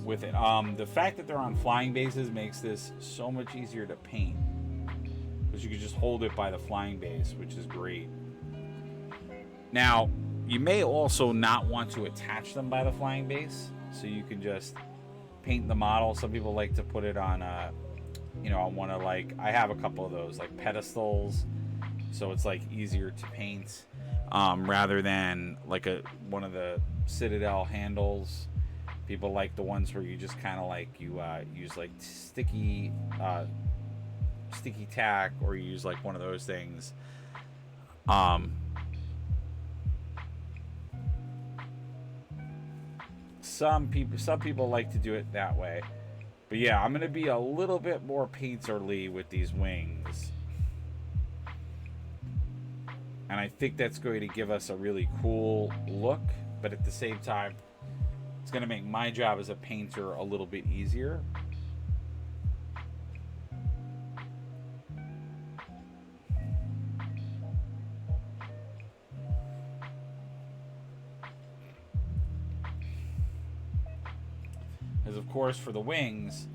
with it. The fact that they're on flying bases makes this so much easier to paint, because you can just hold it by the flying base, which is great. Now, you may also not want to attach them by the flying base, so you can just paint the model. Some people like to put it on on one of, like, I have a couple of those, like, pedestals, so it's like easier to paint, rather than like one of the Citadel handles. People like the ones where you just kind of like use like sticky tack, or you use like one of those things. some people like to do it that way. But yeah, I'm gonna be a little bit more painterly with these wings. And I think that's going to give us a really cool look, but at the same time, it's going to make my job as a painter a little bit easier. As of course, for the wings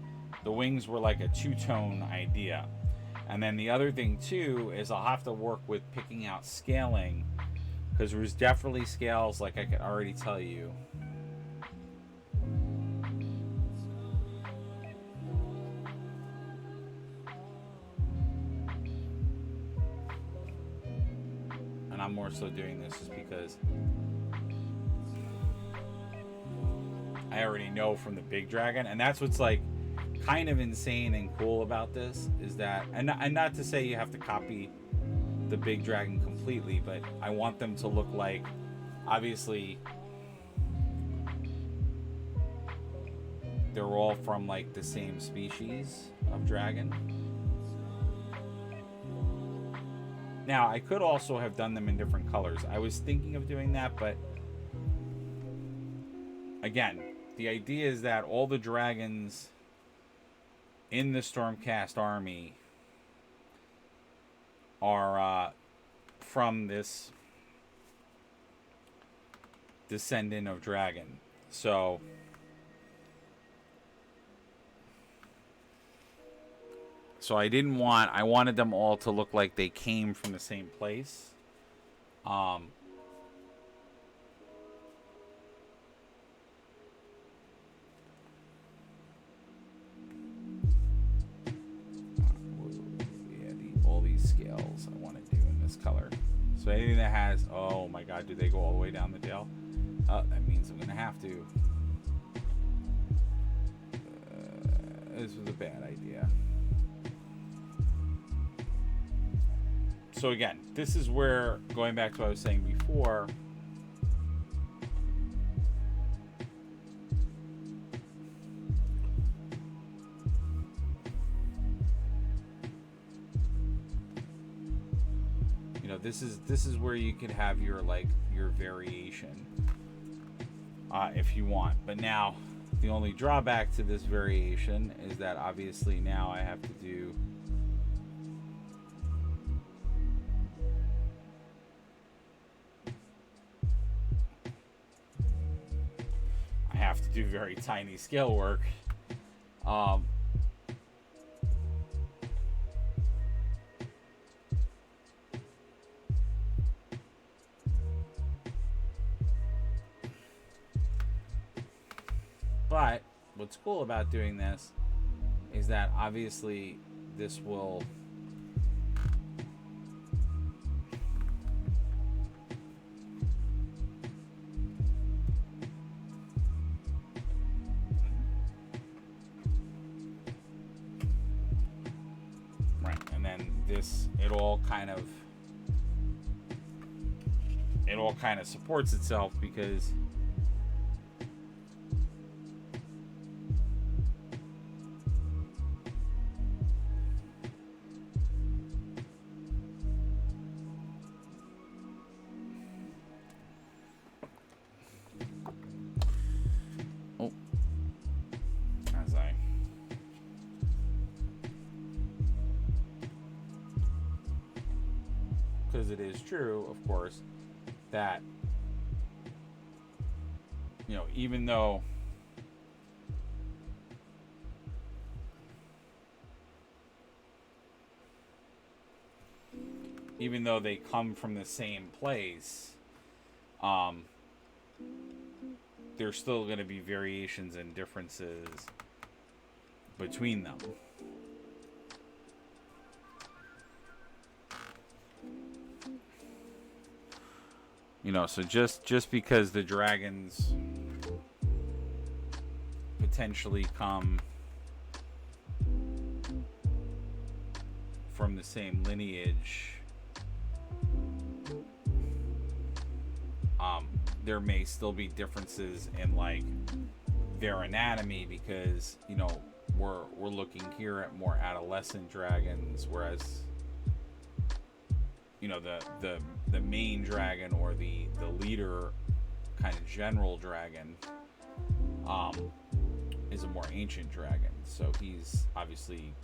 were like a two-tone idea. And then the other thing too is I'll have to work with picking out scaling, because there's definitely scales, like I could already tell you. And I'm more so doing this just because I already know from the big dragon, and that's what's like kind of insane and cool about this, is that, and not to say you have to copy the big dragon completely, but I want them to look like, obviously they're all from like the same species of dragon. Now I could also have done them in different colors. I was thinking of doing that, but again, the idea is that all the dragons in the Stormcast army are from this descendant of dragon. So I wanted them all to look like they came from the same place. All these scales I want to do in this color. So anything that has, oh my god, do they go all the way down the tail? That means I'm gonna have to. This was a bad idea. So again, this is where, going back to what I was saying before, this is where you could have your your variation if you want. But now the only drawback to this variation is that obviously now I have to do very tiny scale work. But what's cool about doing this is that obviously this will it all kind of supports itself, because it is true, of course, that even though they come from the same place, there's still going to be variations and differences between them. So just because the dragons potentially come from the same lineage, there may still be differences in their anatomy, because you know we're looking here at more adolescent dragons, whereas you know the main dragon, or the leader kind of general dragon, is a more ancient dragon. So he's obviously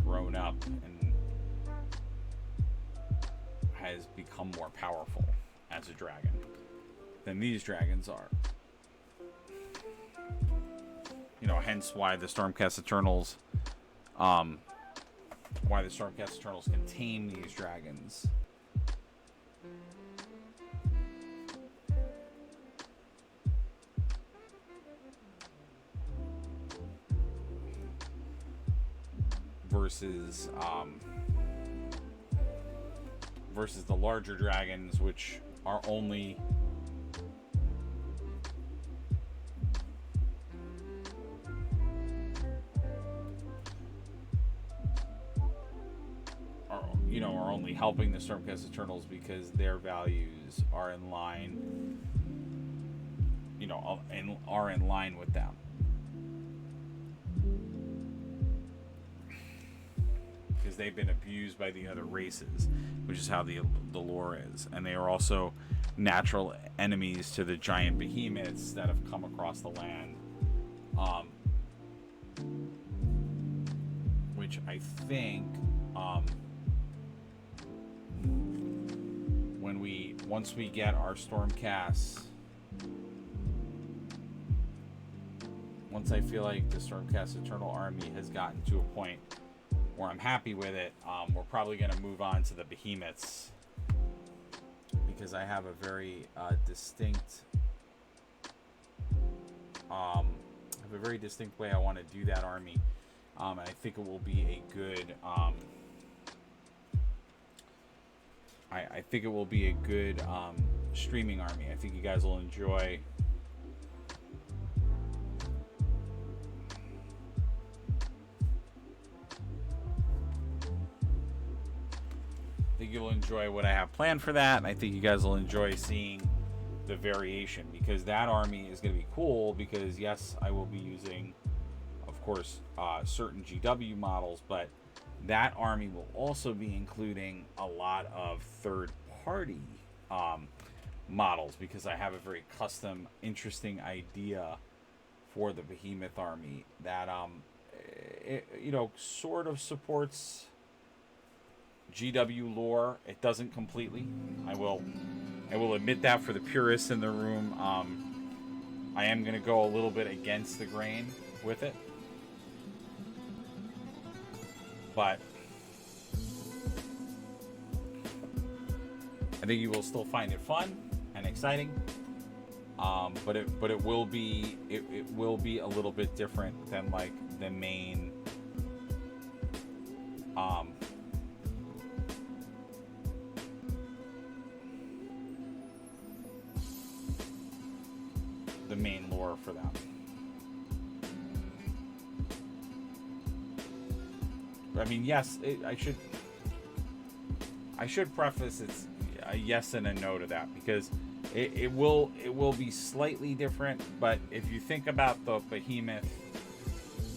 grown up and has become more powerful as a dragon than these dragons are. You know, hence why the Stormcast Eternals, can tame these dragons. Versus the larger dragons, which are only are only helping the Stormcast Eternals because their values are in line, and are in line with them. Because they've been abused by the other races, which is how the lore is. And they are also natural enemies to the giant behemoths that have come across the land. Which I think once we get our Stormcasts, once I feel like the Stormcast Eternal Army has gotten to a point where I'm happy with it, we're probably going to move on to the behemoths, because I have a very distinct way I want to do that army, and I think it will be a good I think it will be a good streaming army. I think you guys will enjoy. I think you'll enjoy what I have planned for that, and I think you guys will enjoy seeing the variation, because that army is going to be cool, because yes, I will be using, of course, certain GW models, but that army will also be including a lot of third-party models, because I have a very custom, interesting idea for the Behemoth army that sort of supports GW lore. It doesn't completely. I will admit that for the purists in the room. I am going to go a little bit against the grain with it, but I think you will still find it fun and exciting. But it will be a little bit different than like the main lore for them. I mean, yes, I should preface it's a yes and a no to that, because it will be slightly different. But if you think about the Behemoth,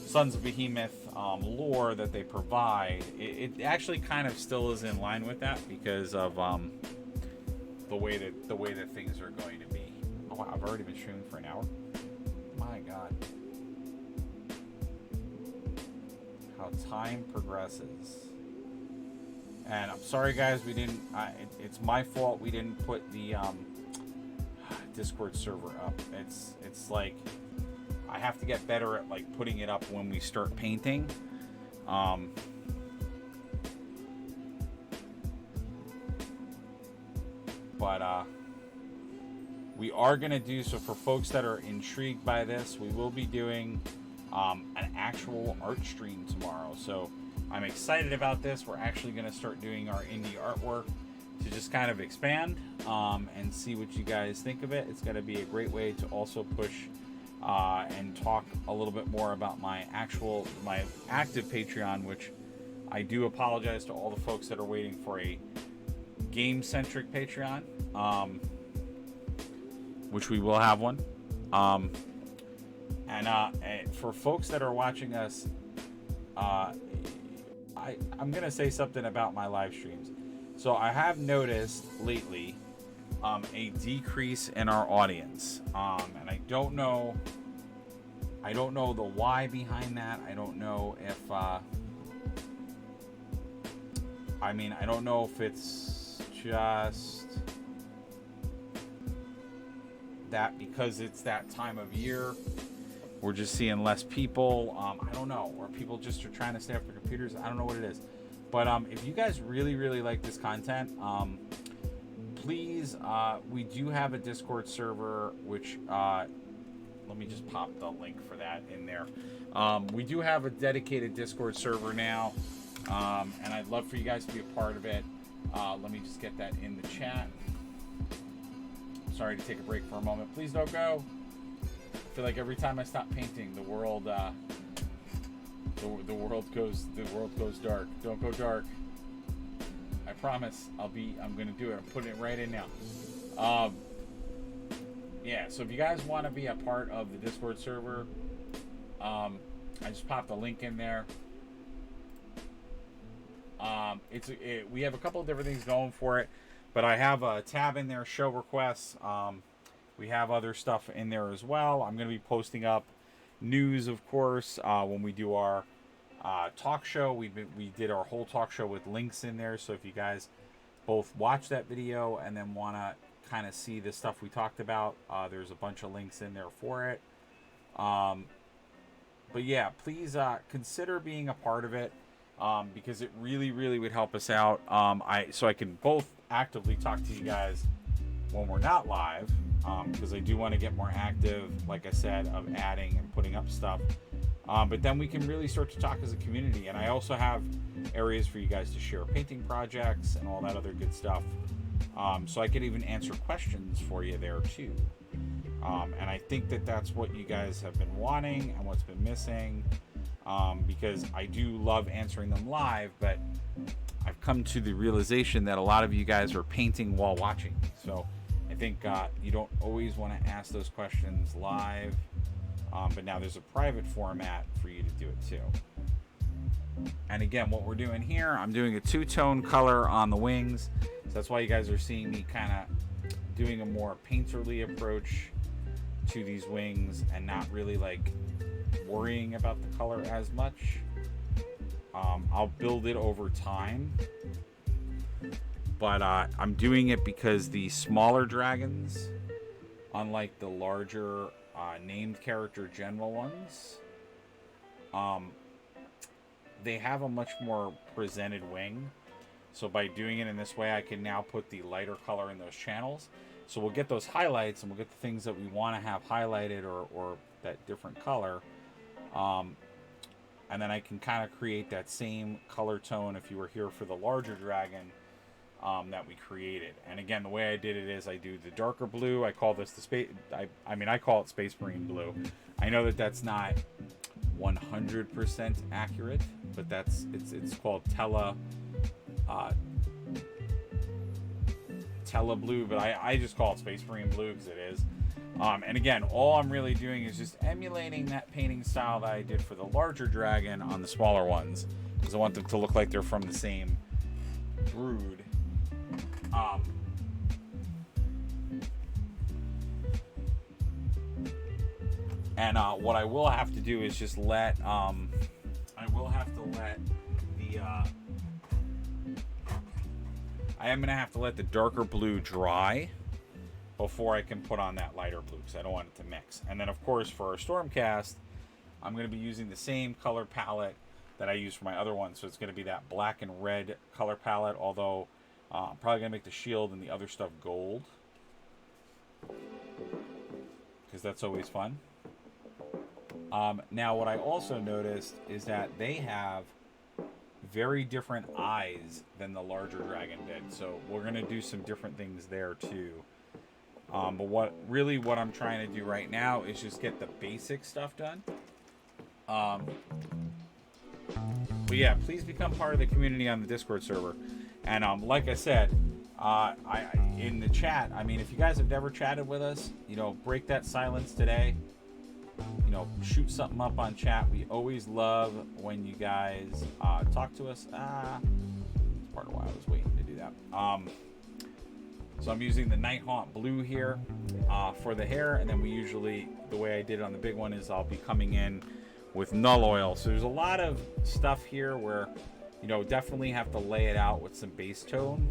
Sons of Behemoth lore that they provide, it actually kind of still is in line with that, because of the way that things are going to be. Oh wow, I've already been streaming for an hour. My God, how time progresses. And I'm sorry, guys, we didn't. It's my fault we didn't put the Discord server up. It's like I have to get better at like putting it up when we start painting. But we are gonna do so. For folks that are intrigued by this, we will be doing an actual art stream tomorrow. So I'm excited about this. We're actually going to start doing our indie artwork to just kind of expand and see what you guys think of it. It's going to be a great way to also push and talk a little bit more about my active Patreon, which I do apologize to all the folks that are waiting for a game-centric Patreon, which we will have one. And for folks that are watching us, I'm gonna say something about my live streams. So I have noticed lately a decrease in our audience, and I don't know the why behind that. I don't know if I don't know if it's just that because it's that time of year, we're just seeing less people. I don't know, or people just are trying to stay off their computers. I don't know what it is. But if you guys really, really like this content, please, we do have a Discord server, which, let me just pop the link for that in there. We do have a dedicated Discord server now, and I'd love for you guys to be a part of it. Let me just get that in the chat. Sorry to take a break for a moment. Please don't go. I feel like every time I stop painting, the world goes dark. Don't go dark. I promise. I'm gonna do it. I'm putting it right in now. Yeah. So if you guys want to be a part of the Discord server, I just popped a link in there. We have a couple of different things going for it, but I have a tab in there, show requests. We have other stuff in there as well. I'm going to be posting up news, of course, when we do our talk show. We did our whole talk show with links in there. So if you guys both watch that video and then want to kind of see the stuff we talked about, there's a bunch of links in there for it. But yeah, please consider being a part of it, because it really, really would help us out. So I can both actively talk to you guys when we're not live, because I do want to get more active, like I said, of adding and putting up stuff. But then we can really start to talk as a community. And I also have areas for you guys to share painting projects and all that other good stuff. So I could even answer questions for you there too. And I think that that's what you guys have been wanting and what's been missing, because I do love answering them live, but I've come to the realization that a lot of you guys are painting while watching. So I think you don't always want to ask those questions live, but now there's a private format for you to do it too. And again, what we're doing here, I'm doing a two-tone color on the wings. So that's why you guys are seeing me kind of doing a more painterly approach to these wings and not really like worrying about the color as much. I'll build it over time, but I'm doing it because the smaller dragons, unlike the larger named character general ones, they have a much more presented wing. So by doing it in this way, I can now put the lighter color in those channels. So we'll get those highlights and we'll get the things that we want to have highlighted or that different color. And then I can kind of create that same color tone if you were here for the larger dragon that we created. And again, the way I did it is I do the darker blue. I call this the space. I call it Space Marine blue. I know that that's not 100% accurate, but it's called Tele blue, but I just call it Space Marine blue because it is. And again, all I'm really doing is just emulating that painting style that I did for the larger dragon on the smaller ones, because I want them to look like they're from the same brood. And what I will have to do is just let I am going to have to let the darker blue dry before I can put on that lighter blue, because I don't want it to mix. And then, of course, for our Stormcast, I'm going to be using the same color palette that I use for my other one. So it's going to be that black and red color palette, although I'm probably going to make the shield and the other stuff gold, because that's always fun. Now, what I also noticed is that they have very different eyes than the larger dragon did. So we're going to do some different things there too. But what I'm trying to do right now is just get the basic stuff done. But yeah, please become part of the community on the Discord server. And like I said, in the chat, I mean, if you guys have never chatted with us, break that silence today. shoot something up on chat. We always love when you guys talk to us. That's part of why I was waiting to do that. So I'm using the Night Haunt Blue here for the hair, and then the way I did it on the big one is I'll be coming in with Null Oil. So there's a lot of stuff here where, definitely have to lay it out with some base tone,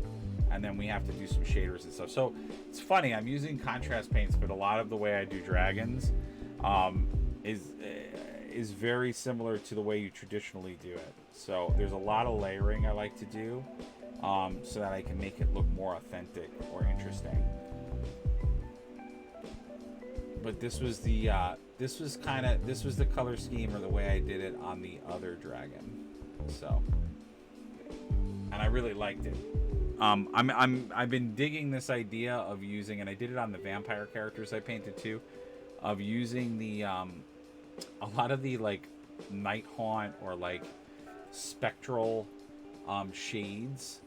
and then we have to do some shaders and stuff. So it's funny, I'm using contrast paints, but a lot of the way I do dragons is very similar to the way you traditionally do it. So there's a lot of layering I like to do, so that I can make it look more authentic or interesting. But this was the color scheme or the way I did it on the other dragon. So, and I really liked it. I've been digging this idea of using, and I did it on the vampire characters I painted too, of using the a lot of the like Night Haunt or like spectral shades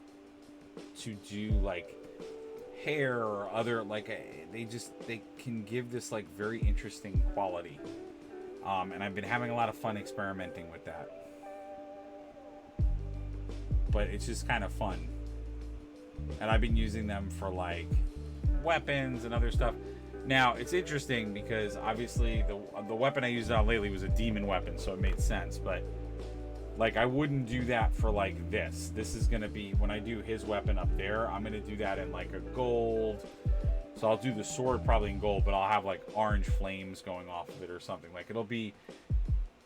to do like hair or other, like they can give this like very interesting quality, and I've been having a lot of fun experimenting with that. But it's just kind of fun, and I've been using them for like weapons and other stuff. Now it's interesting because obviously the weapon I used on lately was a demon weapon, so it made sense. But like I wouldn't do that for like this. This is gonna be, when I do his weapon up there, I'm gonna do that in like a gold. So I'll do the sword probably in gold, but I'll have like orange flames going off of it or something. Like it'll look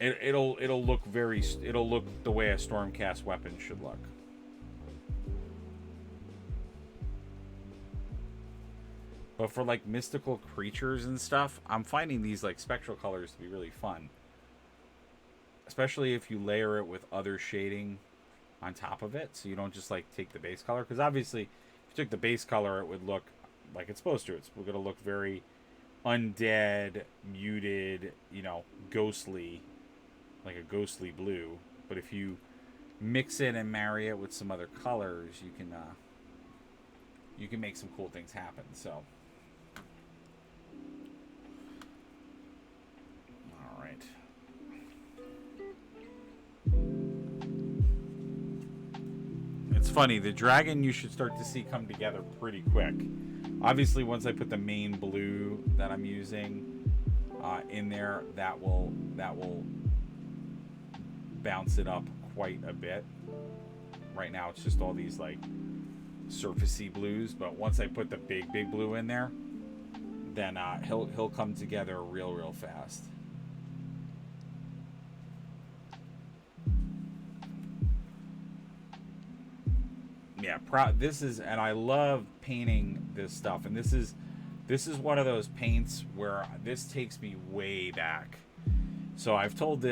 it'll look the way a Stormcast weapon should look. But for like mystical creatures and stuff, I'm finding these like spectral colors to be really fun. Especially if you layer it with other shading on top of it, so you don't just like take the base color. Because obviously, if you took the base color, it would look like it's supposed to. It's going to look very undead, muted, ghostly, like a ghostly blue. But if you mix it and marry it with some other colors, you can make some cool things happen. So. It's funny, the dragon you should start to see come together pretty quick. Obviously, once I put the main blue that I'm using in there, that will bounce it up quite a bit. Right now, it's just all these like surfacey blues, but once I put the big blue in there, then he'll come together real fast. Yeah, this is, and I love painting this stuff, and this is one of those paints where this takes me way back. So I've told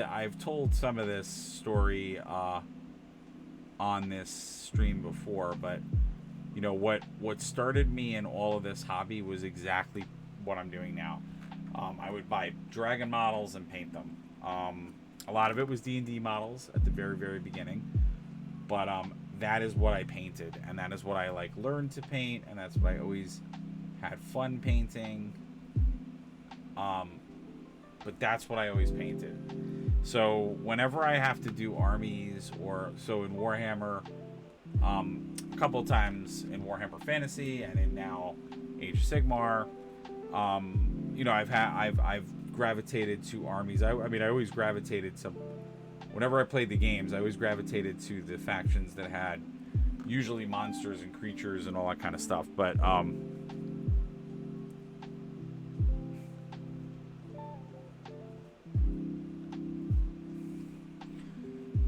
some of this story on this stream before, but what started me in all of this hobby was exactly what I'm doing now. I would buy dragon models and paint them. A lot of it was D&D models at the very beginning, but that is what I painted, and that is what I like learned to paint, and that's what I always had fun painting. But that's what I always painted. So whenever I have to do armies, or so in Warhammer, a couple times in Warhammer Fantasy and in now Age of Sigmar, I've gravitated to armies. I always gravitated to. Whenever I played the games, I always gravitated to the factions that had usually monsters and creatures and all that kind of stuff. But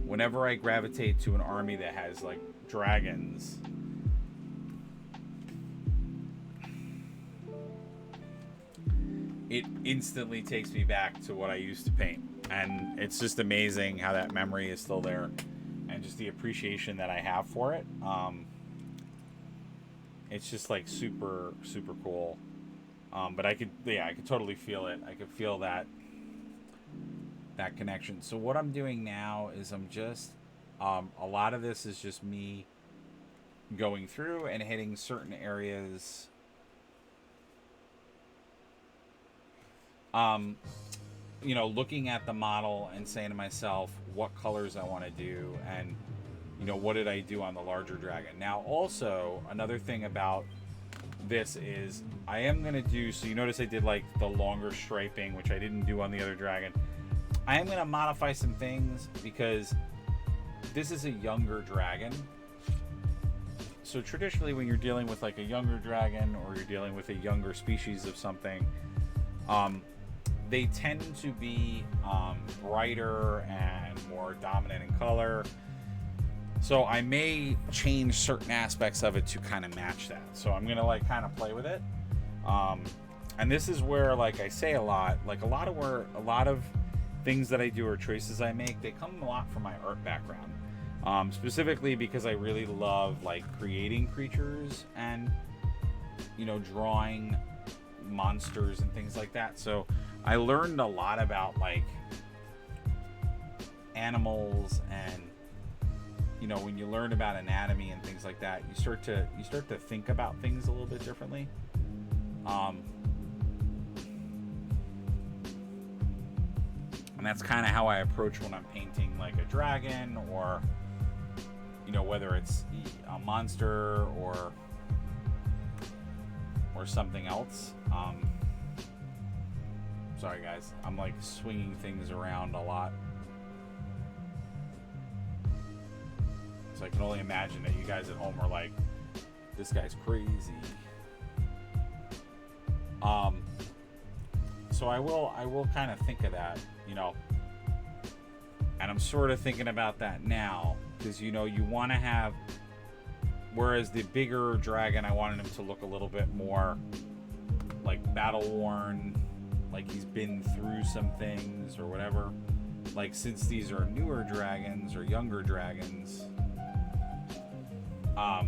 whenever I gravitate to an army that has like dragons, it instantly takes me back to what I used to paint. And it's just amazing how that memory is still there, and just the appreciation that I have for it. It's just like super cool. But I could totally feel it. I could feel that connection. So what I'm doing now is I'm just a lot of this is just me going through and hitting certain areas. you know, looking at the model and saying to myself what colors I want to do, and you know, what did I do on the larger dragon. Now also another thing about this is I am going to do, so you notice I did like the longer striping, which I didn't do on the other dragon. I am going to modify some things because this is a younger dragon. So traditionally when you're dealing with like a younger dragon, or you're dealing with a younger species of something, they tend to be brighter and more dominant in color. So I may change certain aspects of it to kind of match that. So I'm gonna like kind of play with it. And this is where, like I say a lot, like a lot of things that I do or choices I make, they come a lot from my art background. Specifically because I really love like creating creatures and, you know, drawing monsters and things like that. So I learned a lot about like animals, and you know, when you learn about anatomy and things like that, you start to think about things a little bit differently. And that's kind of how I approach when I'm painting like a dragon, or you know, whether it's a monster or something else. Sorry guys, I'm like swinging things around a lot. So I can only imagine that you guys at home are like, this guy's crazy. So I will kind of think of that, you know, and I'm sort of thinking about that now, because you know, you want to have, whereas the bigger dragon, I wanted him to look a little bit more like battle worn, like he's been through some things or whatever. Like since these are newer dragons or younger dragons, I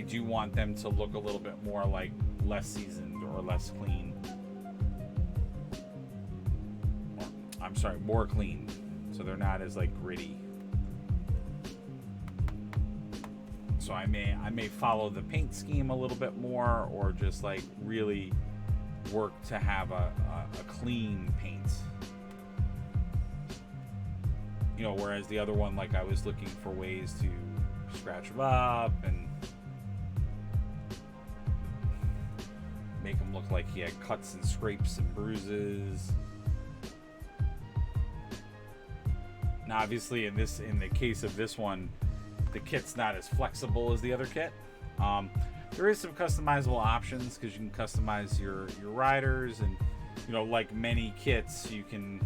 do want them to look a little bit more like less seasoned or less clean. Or, I'm sorry, more clean. So they're not as like gritty. So I may follow the paint scheme a little bit more, or just like really work to have a clean paint. You know, whereas the other one, like I was looking for ways to scratch him up and make him look like he had cuts and scrapes and bruises. Now obviously in the case of this one, the kit's not as flexible as the other kit. There is some customizable options, because you can customize your riders, and you know, like many kits, you can,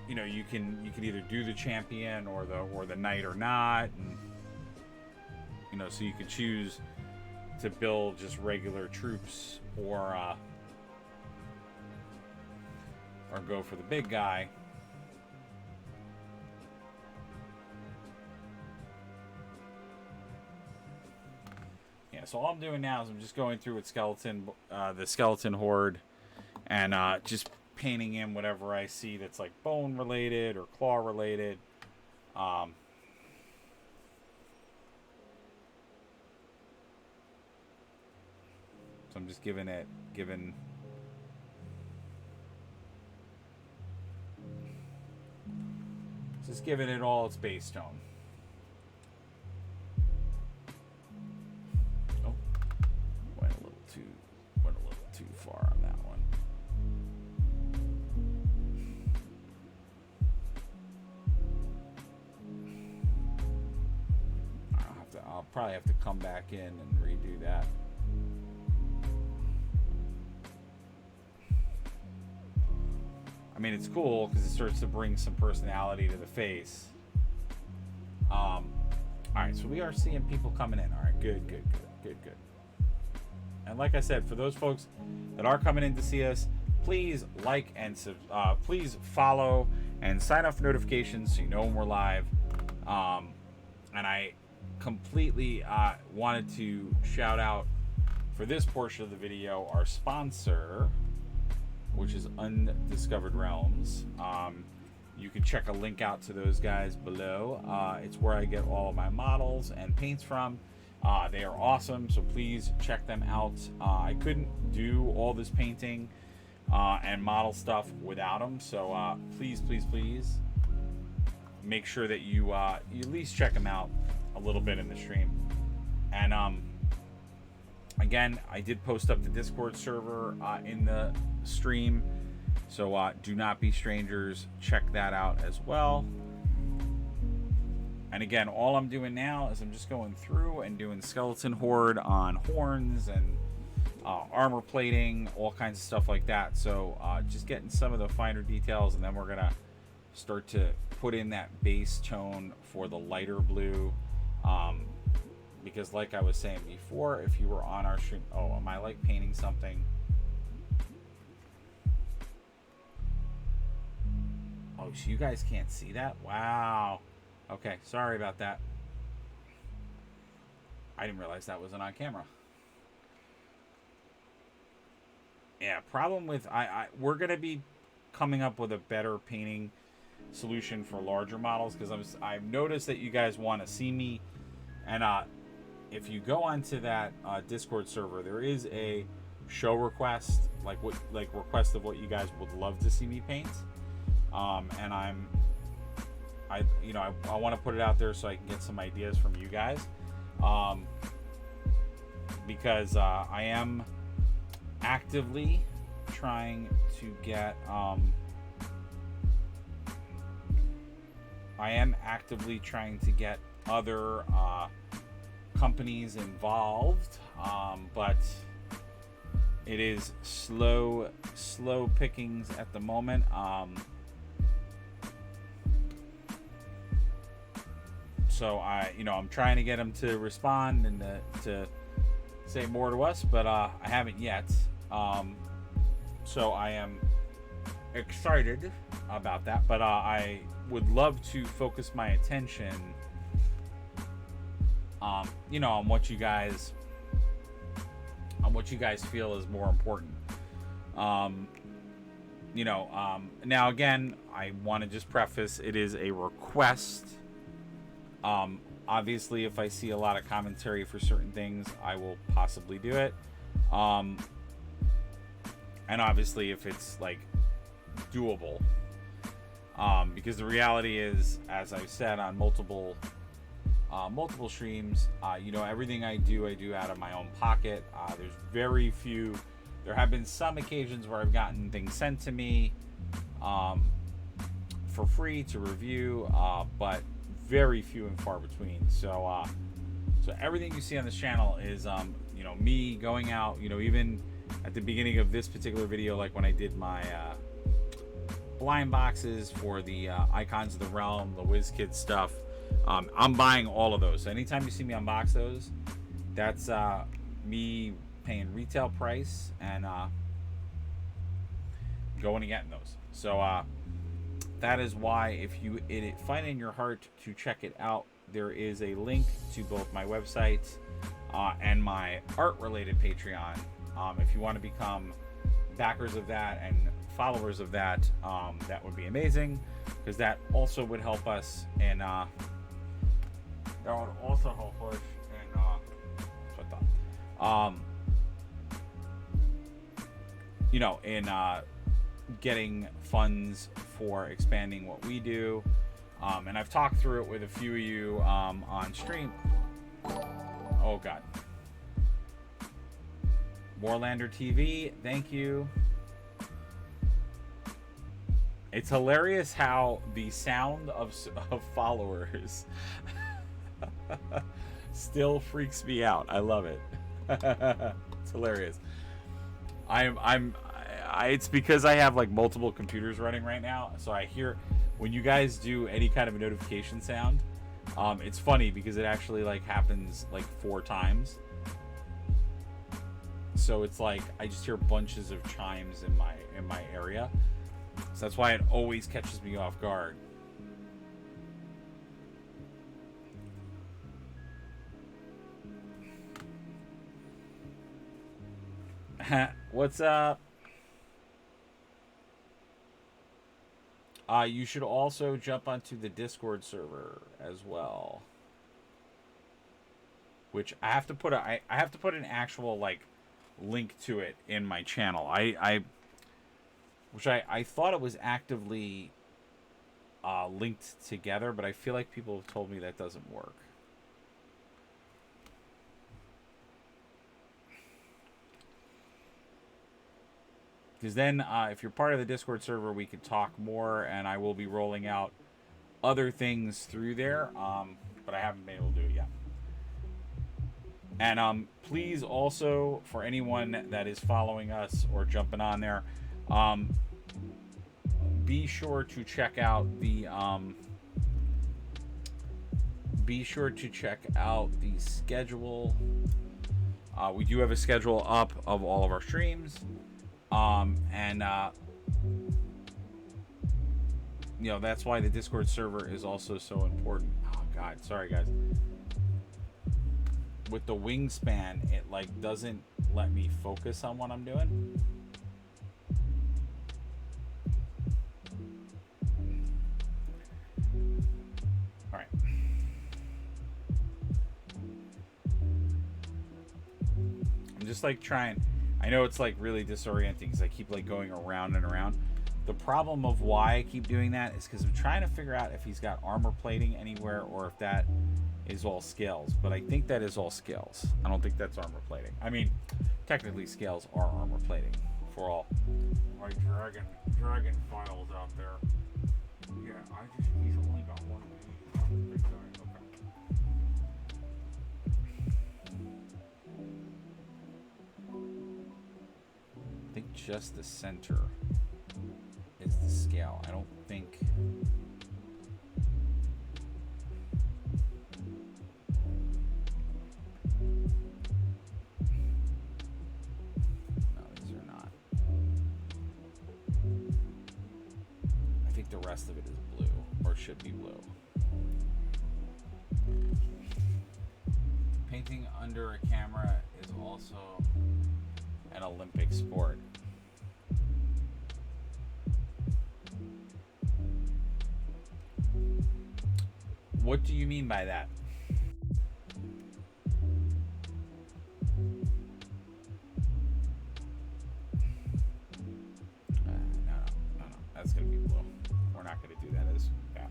you know, you can either do the champion or the knight or not, and you know, so you could choose to build just regular troops, or go for the big guy. Yeah, so all I'm doing now is I'm just going through with the skeleton horde, and just painting in whatever I see that's like bone related or claw related. So I'm just giving it all its base tone. Oh, went a little too far on that one. I'll probably have to come back in and redo that. I mean, it's cool because it starts to bring some personality to the face. All right, so we are seeing people coming in. All right, good. And like I said, for those folks that are coming in to see us, please like and please follow and sign up for notifications so you know when we're live. And I completely wanted to shout out for this portion of the video our sponsor, which is Undiscovered Realms. You can check a link out to those guys below. It's where I get all of my models and paints from. They are awesome, so please check them out. I couldn't do all this painting and model stuff without them, so please, please, please make sure that you at least check them out a little bit in the stream. And again, I did post up the Discord server in the stream, so do not be strangers. Check that out as well. And again, all I'm doing now is I'm just going through and doing skeleton horde on horns and armor plating, all kinds of stuff like that. So just getting some of the finer details, and then we're gonna start to put in that base tone for the lighter blue. Because like I was saying before, if you were on our stream, oh, am I like painting something? Oh, so you guys can't see that? Wow. Okay, sorry about that. I didn't realize that wasn't on camera. Yeah, problem with we're gonna be coming up with a better painting solution for larger models, because I've noticed that you guys want to see me, and if you go onto that Discord server, there is a show request, like request of what you guys would love to see me paint, and I want to put it out there so I can get some ideas from you guys, because I am actively trying to get other companies involved, but it is slow pickings at the moment. So I'm trying to get them to respond and to say more to us, but I haven't yet. So I am excited about that, but I would love to focus my attention on what you guys feel is more important. Now again, I want to just preface, it is a request. Obviously, if I see a lot of commentary for certain things, I will possibly do it. And obviously, if it's like doable, because the reality is, as I've said on multiple streams, everything I do out of my own pocket. There's very few. There have been some occasions where I've gotten things sent to me for free to review, but very few and far between. So everything you see on this channel is me going out, even at the beginning of this particular video, like when I did my blind boxes for the Icons of the Realm, the WizKid stuff, I'm buying all of those. So anytime you see me unbox those, that's me paying retail price and going and getting those. So that is why, if you find in your heart to check it out, there is a link to both my website and my art-related Patreon. If you want to become backers of that and followers of that, that would be amazing, because that also would help us in getting funds for expanding what we do. And I've talked through it with a few of you on stream. Oh god. Warlander TV, thank you. It's hilarious how the sound of followers still freaks me out. I love it. It's hilarious. It's because I have like multiple computers running right now, so I hear when you guys do any kind of a notification sound. It's funny because it actually like happens like 4 times. So it's like I just hear bunches of chimes in my area. So that's why it always catches me off guard. What's up? You should also jump onto the Discord server as well. which I have to put I have to put an actual like link to it in my channel. I thought it was actively linked together, but I feel like people have told me that doesn't work. Because then, if you're part of the Discord server, we could talk more, and I will be rolling out other things through there, but I haven't been able to do it yet. And please also, for anyone that is following us or jumping on there, be sure to check out the schedule. We do have a schedule up of all of our streams. You know, that's why the Discord server is also so important. Oh God, sorry guys. With the wingspan, it like doesn't let me focus on what I'm doing. All right. I'm just like trying. I know it's like really disorienting because I keep like going around and around. The problem of why I keep doing that is because I'm trying to figure out if he's got armor plating anywhere or if that is all scales. But I think that is all scales. I don't think that's armor plating. I mean, technically scales are armor plating for all my dragon files out there. Yeah, he's only got one of these. Okay. I think just the center is the scale. I don't think. No, these are not. I think the rest of it is blue, or should be blue. Painting under a camera is also an Olympic sport. What do you mean by that? No. That's gonna be blue. We're not gonna do that as that.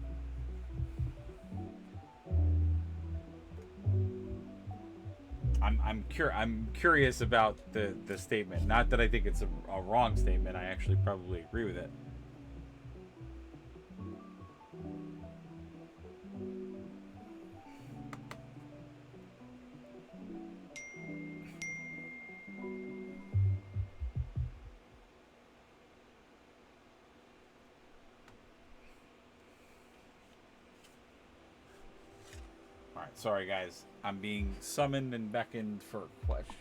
I'm curious about the statement. Not that I think it's a wrong statement. I actually probably agree with it. Sorry, guys. I'm being summoned and beckoned for a question.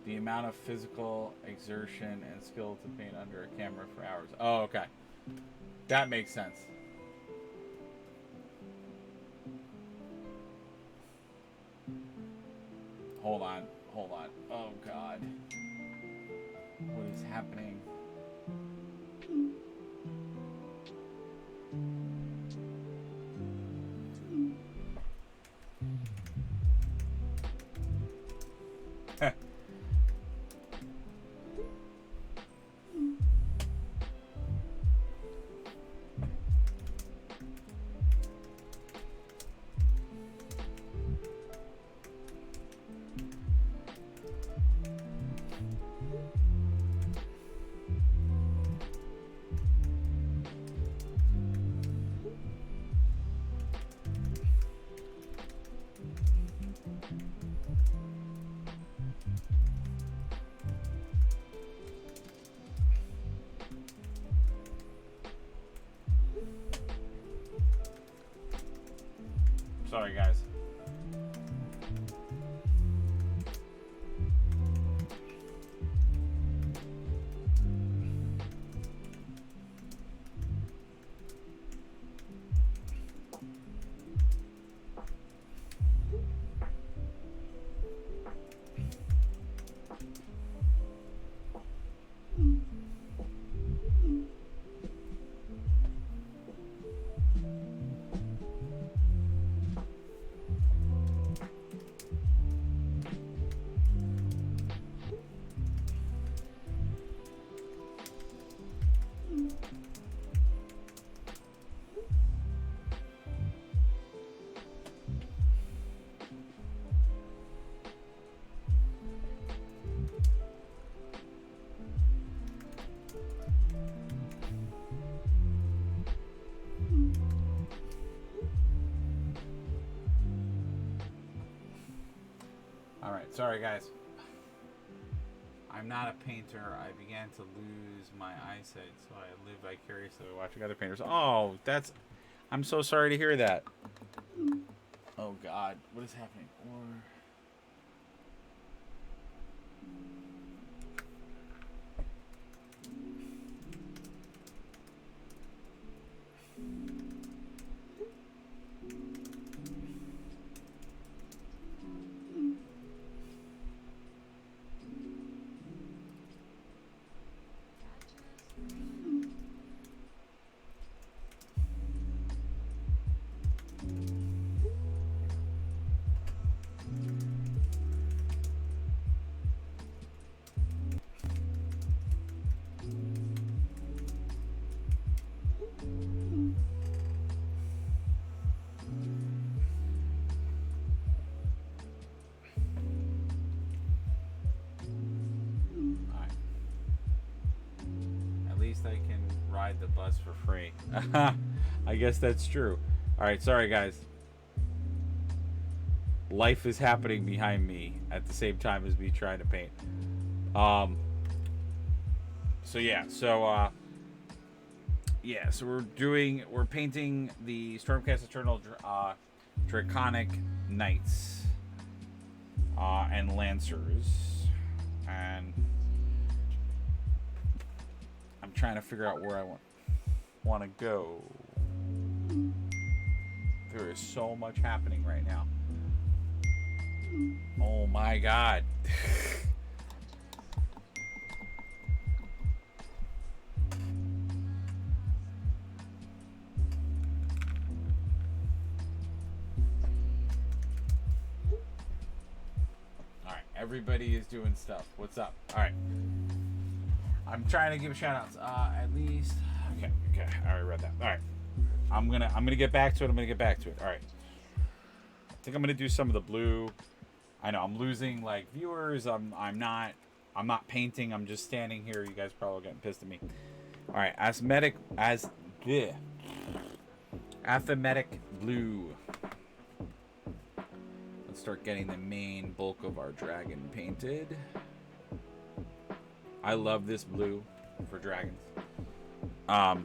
The amount of physical exertion and skill to paint under a camera for hours. Oh, okay. That makes sense. Hold on. Oh, God. What is happening? Sorry, guys. Sorry, guys. I'm not a painter. I began to lose my eyesight, so I live vicariously watching other painters. Oh, that's... I'm so sorry to hear that. Oh, God. What is happening? I can ride the bus for free. I guess that's true. Alright, sorry guys. Life is happening behind me at the same time as me trying to paint. So we're painting the Stormcast Eternal Draconic Knights and Lancers. And I'm trying to figure out where I want to go. There is so much happening right now. Oh my God. Alright, everybody is doing stuff. What's up? Alright. I'm trying to give shout outs. At least okay. I already read that. Alright. I'm gonna get back to it. Alright. I think I'm gonna do some of the blue. I know I'm losing like viewers. I'm not painting, I'm just standing here. You guys probably getting pissed at me. Alright, Athletic blue. Let's start getting the main bulk of our dragon painted. I love this blue for dragons. I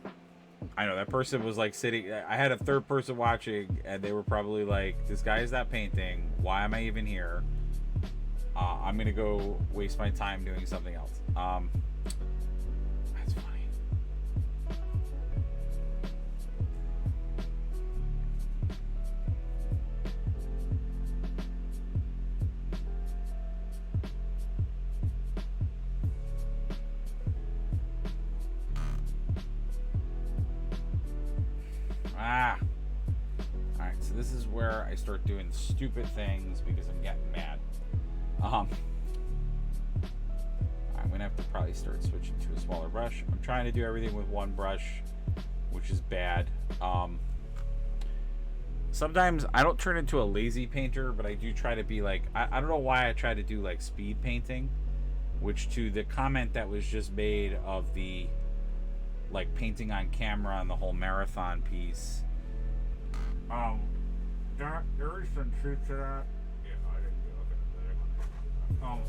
know that person was like sitting. I had a third person watching, and they were probably like, "This guy is not painting. Why am I even here? I'm gonna go waste my time doing something else." That's funny. Alright, so this is where I start doing stupid things because I'm getting mad. I'm gonna have to probably start switching to a smaller brush. I'm trying to do everything with one brush, which is bad. Sometimes I don't turn into a lazy painter, but I do try to be like, I don't know why I try to do like speed painting, which to the comment that was just made of the like painting on camera on the whole marathon piece. There is some truth to that. Yeah, I didn't do it.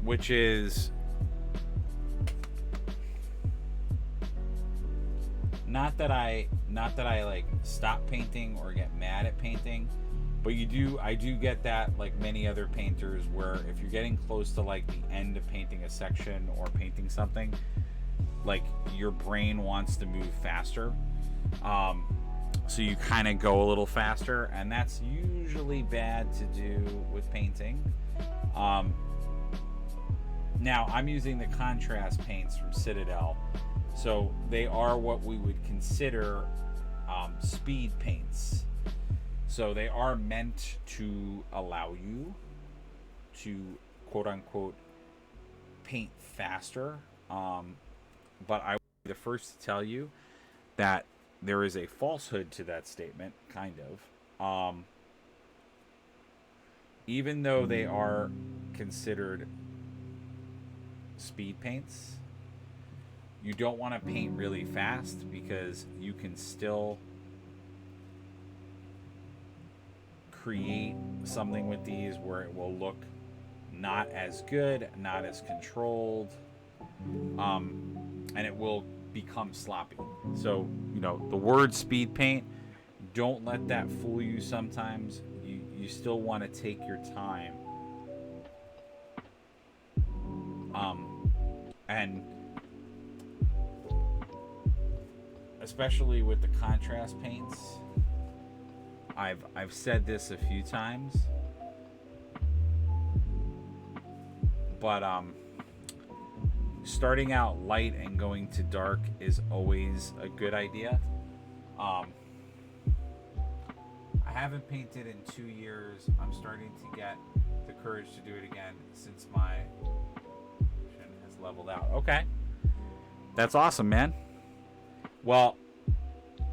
Which is not that I like stop painting or get mad at painting, but I do get that like many other painters where if you're getting close to like the end of painting a section or painting something, like your brain wants to move faster. So you kind of go a little faster, and that's usually bad to do with painting. Now I'm using the contrast paints from Citadel, so they are what we would consider speed paints. So they are meant to allow you to quote unquote paint faster. But I will be the first to tell you that there is a falsehood to that statement, kind of. Even though they are considered speed paints, you don't want to paint really fast because you can still create something with these where it will look not as good, not as controlled, and it will become sloppy. So, you know, the word speed paint, don't let that fool you sometimes. You still want to take your time. And especially with the contrast paints, I've said this a few times, but starting out light and going to dark is always a good idea. I haven't painted in 2 years. I'm starting to get the courage to do it again since my vision has leveled out. Okay, that's awesome, man. Well,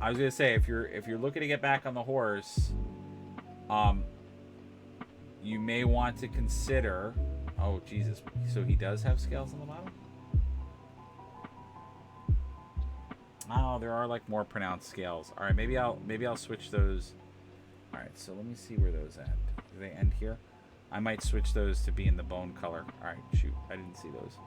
I was gonna say, if you're looking to get back on the horse, you may want to consider. Oh Jesus! So he does have scales on the bottom. Oh, there are like more pronounced scales. All right, maybe I'll switch those. All right, so let me see where those end. Do they end here? I might switch those to be in the bone color. All right, shoot, I didn't see those.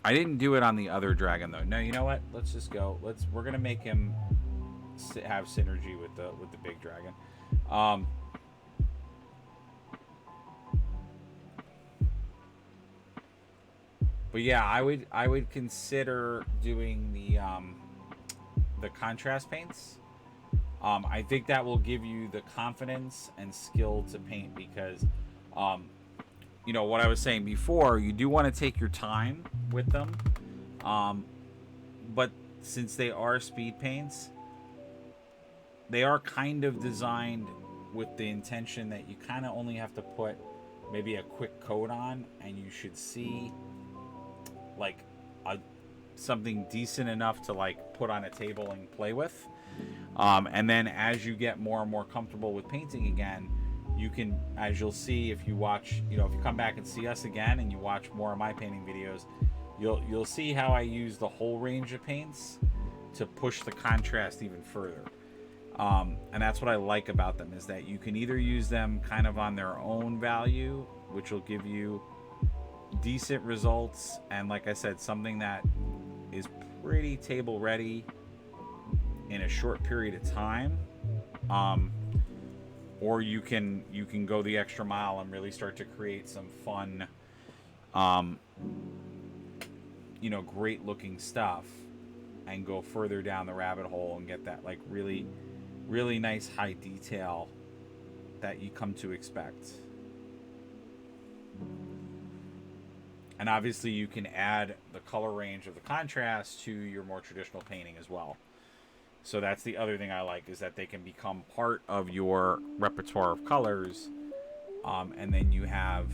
I didn't do it on the other dragon though. No, you know what? Let's just go. We're gonna make him have synergy with the big dragon. But yeah, I would consider doing the contrast paints. I think that will give you the confidence and skill to paint because, you know, what I was saying before, you do want to take your time with them. But since they are speed paints, they are kind of designed with the intention that you kind of only have to put maybe a quick coat on and you should see like something decent enough to like put on a table and play with. And then as you get more and more comfortable with painting again, you can, as you'll see if you watch, you know, if you come back and see us again and you watch more of my painting videos, you'll see how I use the whole range of paints to push the contrast even further. And that's what I like about them, is that you can either use them kind of on their own value, which will give you decent results, and like I said, something that is pretty table ready in a short period of time, or you can go the extra mile and really start to create some fun, you know, great looking stuff and go further down the rabbit hole and get that like really nice high detail that you come to expect. And obviously you can add the color range of the contrast to your more traditional painting as well. So that's the other thing I like, is that they can become part of your repertoire of colors. And then you have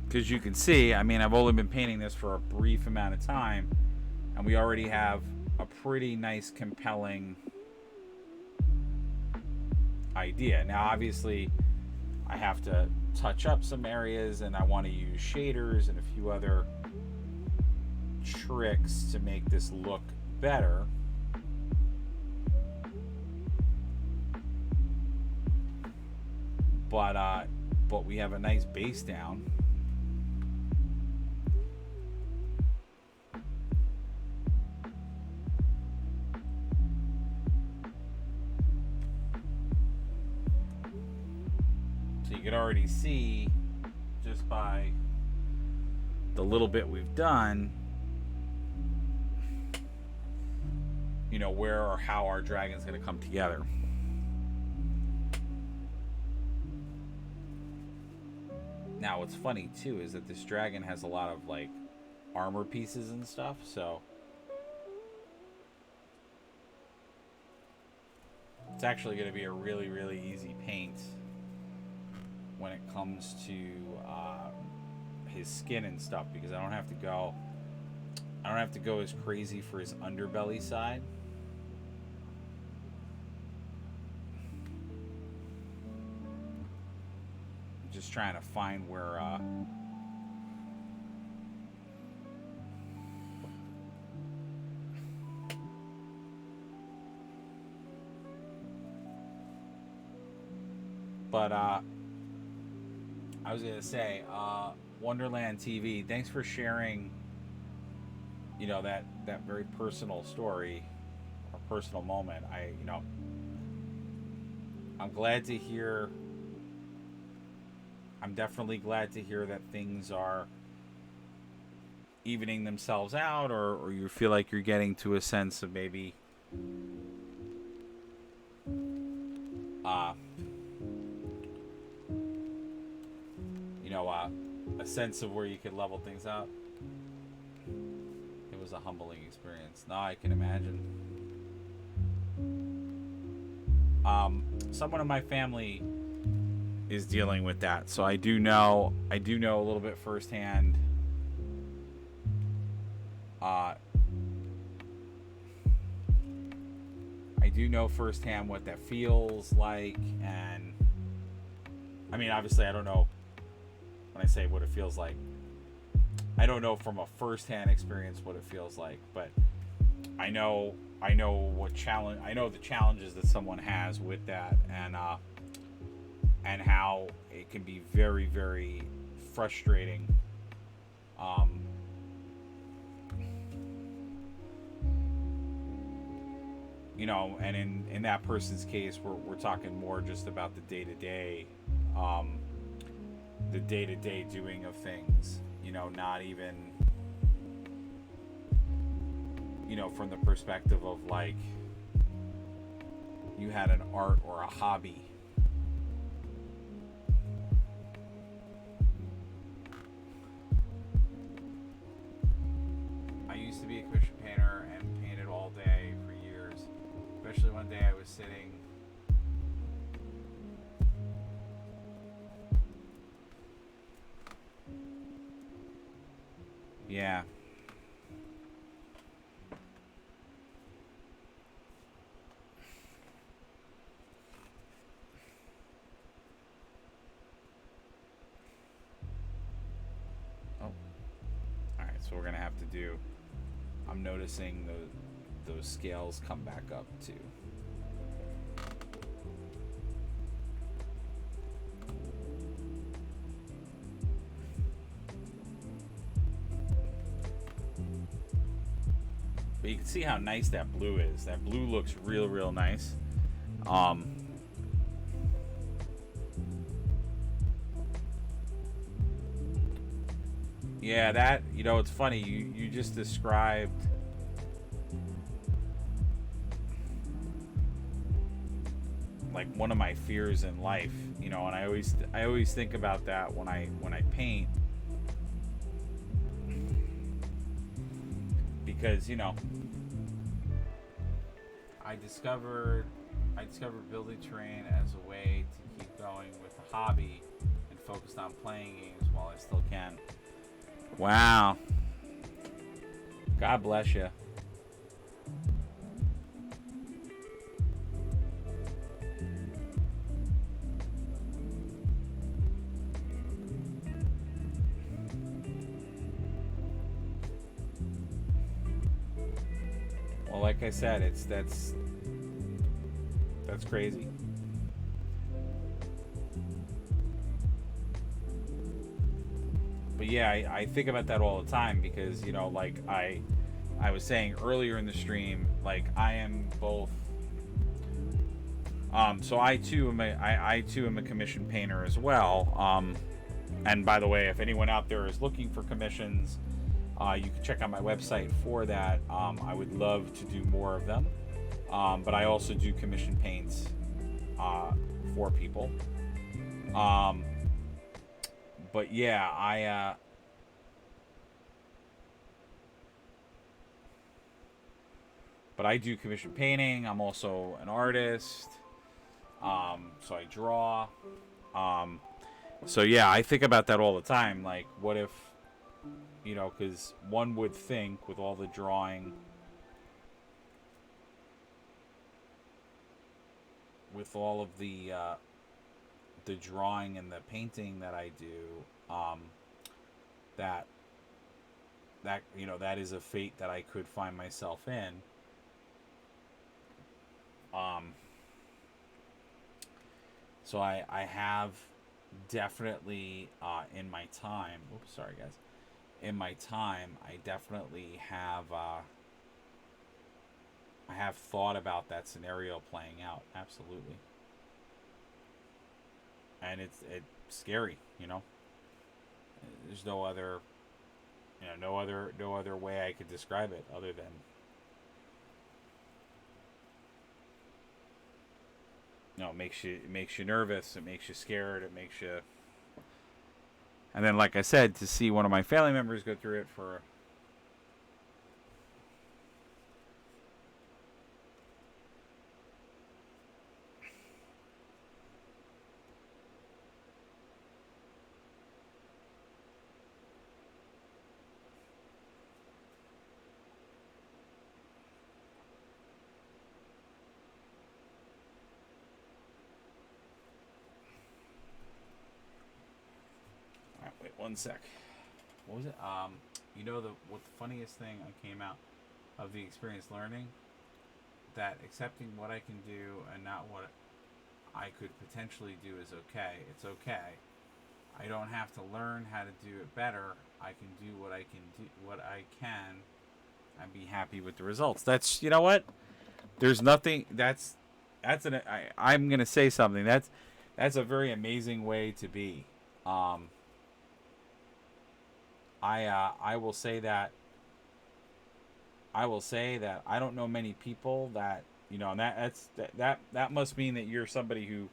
because you can see, I mean, I've only been painting this for a brief amount of time, and we already have a pretty nice, compelling idea. Now, obviously, I have to touch up some areas, and I want to use shaders and a few other tricks to make this look better. But we have a nice base down. You can already see, just by the little bit we've done, you know, where or how our dragon's going to come together. Now, what's funny too is that this dragon has a lot of like armor pieces and stuff, so it's actually going to be a really easy paint when it comes to his skin and stuff, because I don't have to go as crazy for his underbelly side. just trying to find where but I was gonna say, Wonderland TV, thanks for sharing, you know, that very personal story or personal moment. I'm glad to hear. I'm definitely glad to hear that things are evening themselves out, or you feel like you're getting to a sense of maybe uh, a sense of where you could level things up. It was a humbling experience. No, I can imagine. Someone in my family is dealing with that, so I do know a little bit firsthand. I do know firsthand what that feels like, and I mean, obviously, I don't know. When I say what it feels like, I don't know from a first-hand experience what it feels like, but I know the challenges that someone has with that, and how it can be very, very frustrating. And in that person's case, we're talking more just about the day-to-day. The day-to-day doing of things, not even, from the perspective of like you had an art or a hobby. I used to be a commission painter and painted all day for years, especially one day I was sitting. Yeah. Oh. All right, so we're going to have to do, I'm noticing those scales come back up too. But you can see how nice that blue is. That blue looks real nice. Yeah, that, it's funny. You just described like one of my fears in life, and I always think about that when I paint. Because I discovered building terrain as a way to keep going with the hobby and focused on playing games while I still can. Wow. God bless you. Well, like I said, that's crazy. But yeah, I think about that all the time because, like I was saying earlier in the stream, like I am both. So I too am a commission painter as well. And by the way, if anyone out there is looking for commissions, you can check out my website for that. I would love to do more of them. But I also do commission paints for people. But yeah, but I do commission painting. I'm also an artist. So I draw. So yeah, I think about that all the time. Like, what if, because one would think with all the drawing, with all of the the drawing and the painting that I do, that that is a fate that I could find myself in. Um, so I have definitely in my time. Oops, sorry guys. In my time, I definitely I have thought about that scenario playing out. Absolutely, and it's scary. There's no other no other way I could describe it other than it makes you nervous, it makes you scared, it makes you. And then, like I said, to see one of my family members go through it for. All right, wait one sec. What was it? What the funniest thing I came out of the experience learning, that accepting what I can do and not what I could potentially do is okay. It's okay. I don't have to learn how to do it better. I can do what I can, and be happy with the results. That's what. There's nothing. I'm gonna say something. That's a very amazing way to be. Um, I will say that I don't know many people that and that must mean that you're somebody who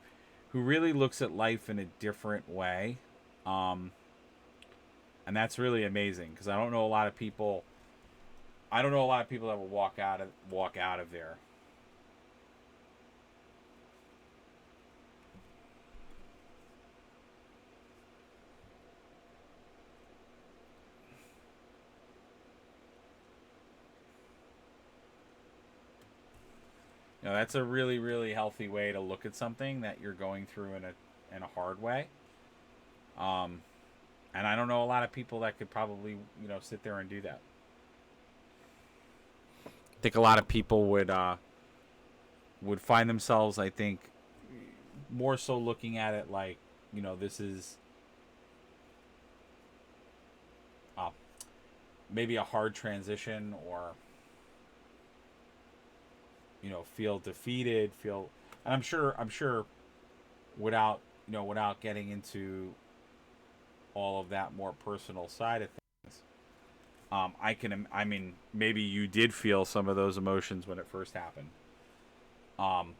really looks at life in a different way, um, and that's really amazing because I don't know a lot of people. I don't know a lot of people that will walk out of there. That's a really really healthy way to look at something that you're going through in a hard way. Um, and I don't know a lot of people that could probably sit there and do that. I think a lot of people would find themselves, I think, more so looking at it like, this is uh, maybe a hard transition, or feel defeated, feel. And I'm sure without without getting into all of that more personal side of things, I mean, maybe you did feel some of those emotions when it first happened. Um,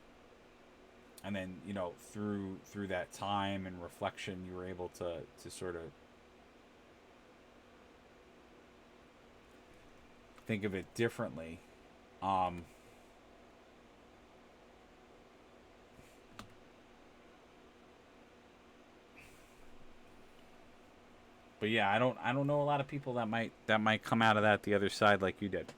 and then through that time and reflection, you were able to sort of think of it differently. Um, but yeah, I don't know a lot of people that might come out of that the other side like you did.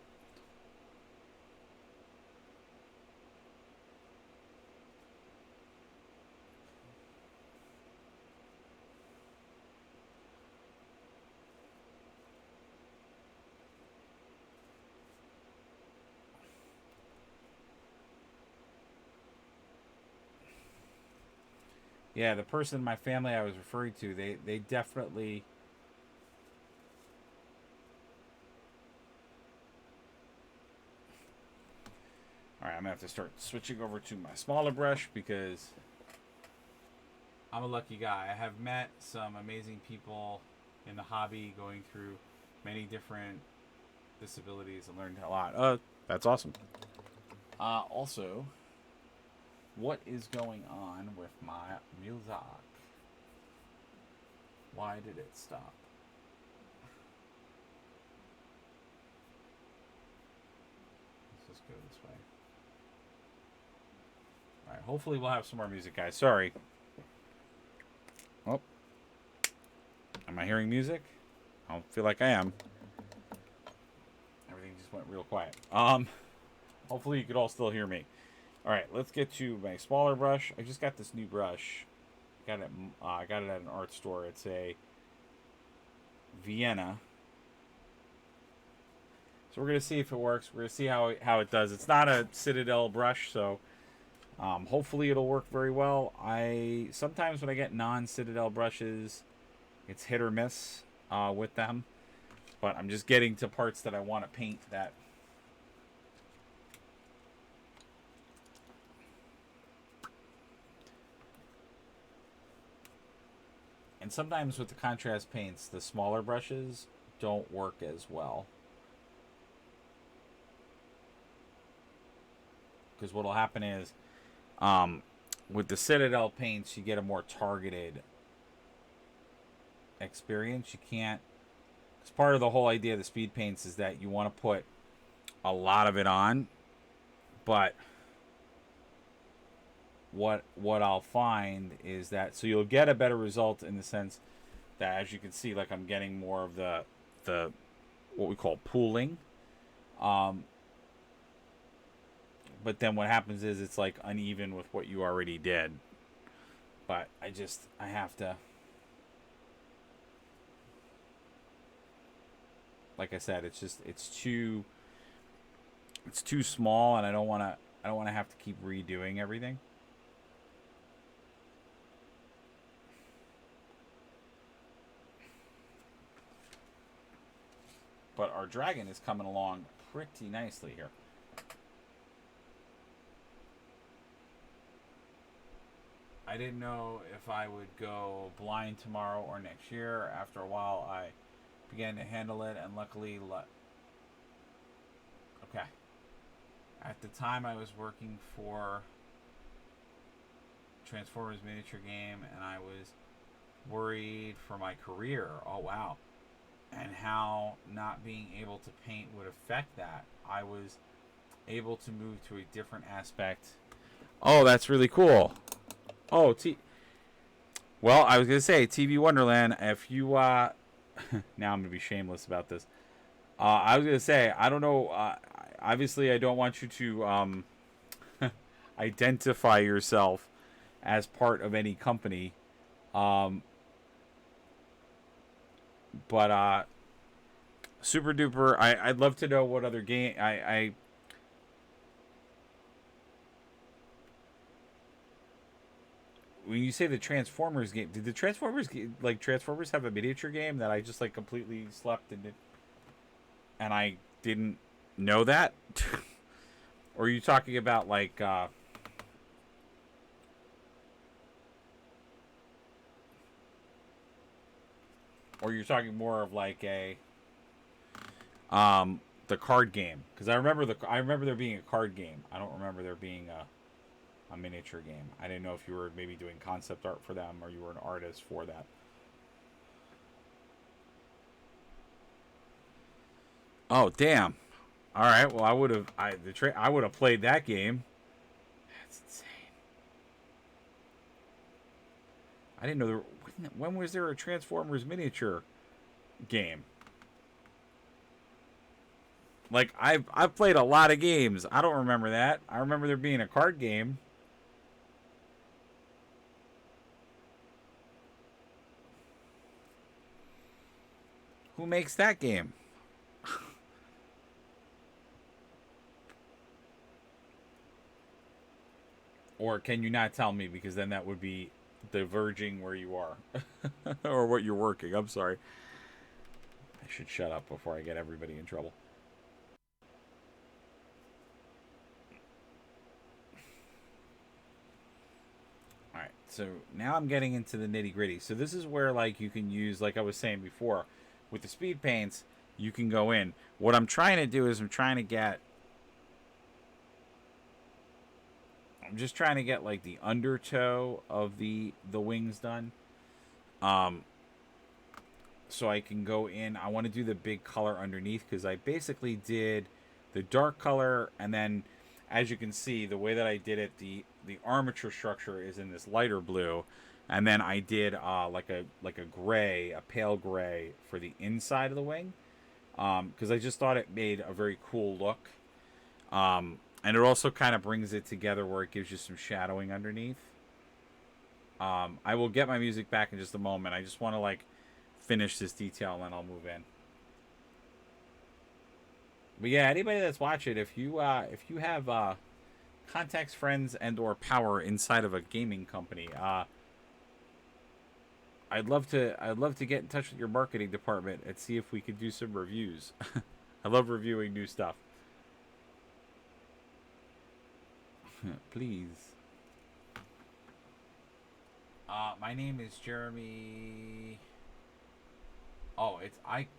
Yeah, the person in my family I was referring to, they definitely. All right, I'm gonna have to start switching over to my smaller brush because I'm a lucky guy. I have met some amazing people in the hobby, going through many different disabilities, and learned a lot. That's awesome. Also, what is going on with my music? Why did it stop? Let's just go this way. All right. Hopefully, we'll have some more music, guys. Sorry. Oh, am I hearing music? I don't feel like I am. Everything just went real quiet. Hopefully you could all still hear me. All right, let's get to my smaller brush. I just got this new brush. I got it at an art store. It's a Vienna. So we're gonna see if it works. We're gonna see how it does. It's not a Citadel brush, so hopefully it'll work very well. I sometimes when I get non-Citadel brushes, it's hit or miss with them. But I'm just getting to parts that I want to paint that. And sometimes with the contrast paints, the smaller brushes don't work as well. Because what'll happen is, with the Citadel paints, you get a more targeted experience. You can't. It's part of the whole idea of the speed paints is that you want to put a lot of it on, but what I'll find is that so you'll get a better result in the sense that as you can see, like I'm getting more of the what we call pooling. But then what happens is it's like uneven with what you already did. But I have to, like I said, it's too small, and I don't want to have to keep redoing everything. But our dragon is coming along pretty nicely here. I didn't know if I would go blind tomorrow or next year. After a while, I began to handle it, and luckily, okay. At the time, I was working for Transformers miniature game, and I was worried for my career. Oh wow, and how not being able to paint would affect that. I was able to move to a different aspect. Oh, that's really cool. Oh, well, I was gonna say TV Wonderland. If you now I'm gonna be shameless about this. I was gonna say I don't know. Obviously, I don't want you to identify yourself as part of any company. But super duper. I'd love to know what other game I when you say the Transformers game, did the Transformers Transformers have a miniature game that I just like completely slept in it, and I didn't know that? Or are you talking about like or you're talking more of like a the card game? Because I remember there being a card game. I don't remember there being a miniature game. I didn't know if you were maybe doing concept art for them or you were an artist for that. Oh damn! All right, well I would have played that game. That's insane. I didn't know when was there a Transformers miniature game? Like I've played a lot of games. I don't remember that. I remember there being a card game. Who makes that game? Or can you not tell me, because then that would be diverging where you are or what you're working. I'm sorry. I should shut up before I get everybody in trouble. All right, so now I'm getting into the nitty gritty. So this is where like you can use, like I was saying before, with the speed paints, you can go in. What I'm trying to do is I'm just trying to get like the undertow of the wings done. So I can go in. I want to do the big color underneath because I basically did the dark color, and then as you can see, the way that I did it, the armature structure is in this lighter blue, and then I did like a gray, a pale gray for the inside of the wing, because I just thought it made a very cool look, and it also kind of brings it together where it gives you some shadowing underneath. I will get my music back in just a moment. I just want to like finish this detail and then I'll move in. But yeah, anybody that's watching, if you have contacts, friends, and or power inside of a gaming company, I'd love to get in touch with your marketing department and see if we could do some reviews. I love reviewing new stuff. Please. My name is Jeremy. Oh, it's Ike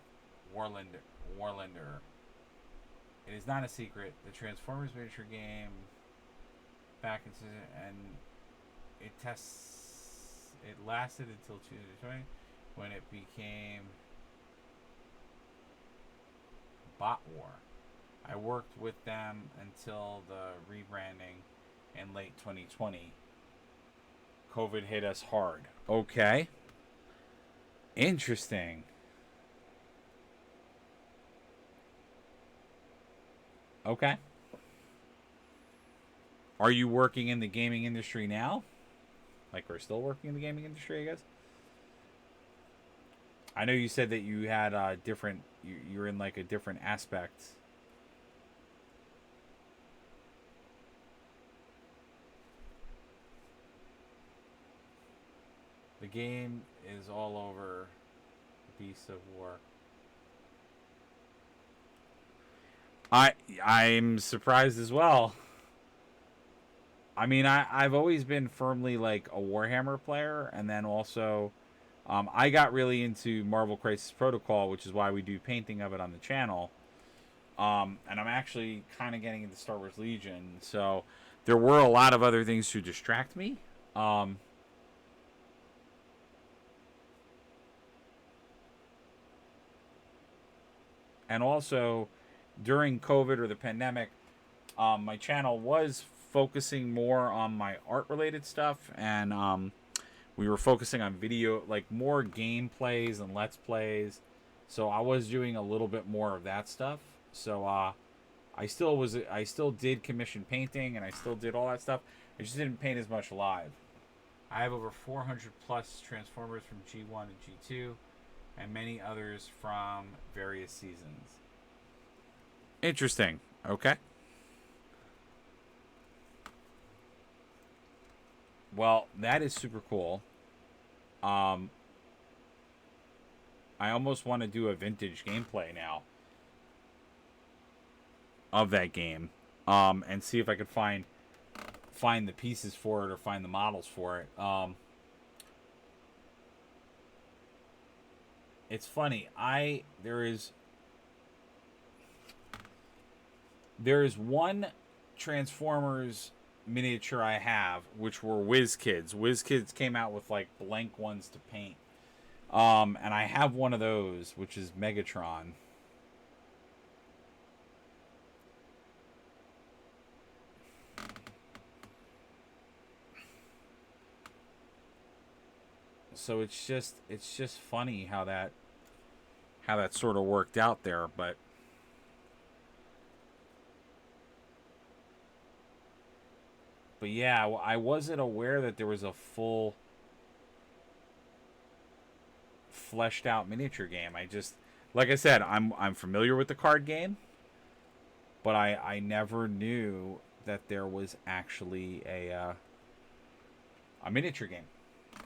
Warlander. Warlander. It is not a secret. The Transformers miniature game back in and it lasted until 2020 when it became Bot War. I worked with them until the rebranding in late 2020. COVID hit us hard. Okay. Interesting. Okay. Are you working in the gaming industry now? Like we're still working in the gaming industry, I guess. I know you said that you had different. You're in like a different aspect. The game is all over. Beasts of War. I'm surprised as well. I mean, I've always been firmly like a Warhammer player, and then also, I got really into Marvel Crisis Protocol, which is why we do painting of it on the channel. And I'm actually kind of getting into Star Wars Legion, so there were a lot of other things to distract me. And also, during COVID or the pandemic, my channel was focusing more on my art related stuff, and we were focusing on video, like more gameplays and let's plays. So I was doing a little bit more of that stuff. So I still did commission painting and I still did all that stuff. I just didn't paint as much live. I have over 400 plus Transformers from G1 and G2 and many others from various seasons. Interesting. Okay. Well, that is super cool. I almost want to do a vintage gameplay now of that game, and see if I could find the pieces for it or find the models for it. It's funny. There is one Transformers miniature I have, which were WizKids. WizKids came out with like blank ones to paint. And I have one of those, which is Megatron. So it's just funny how that sort of worked out there, but yeah, I wasn't aware that there was a full fleshed out miniature game. I just, like I said, I'm familiar with the card game, but I never knew that there was actually a miniature game.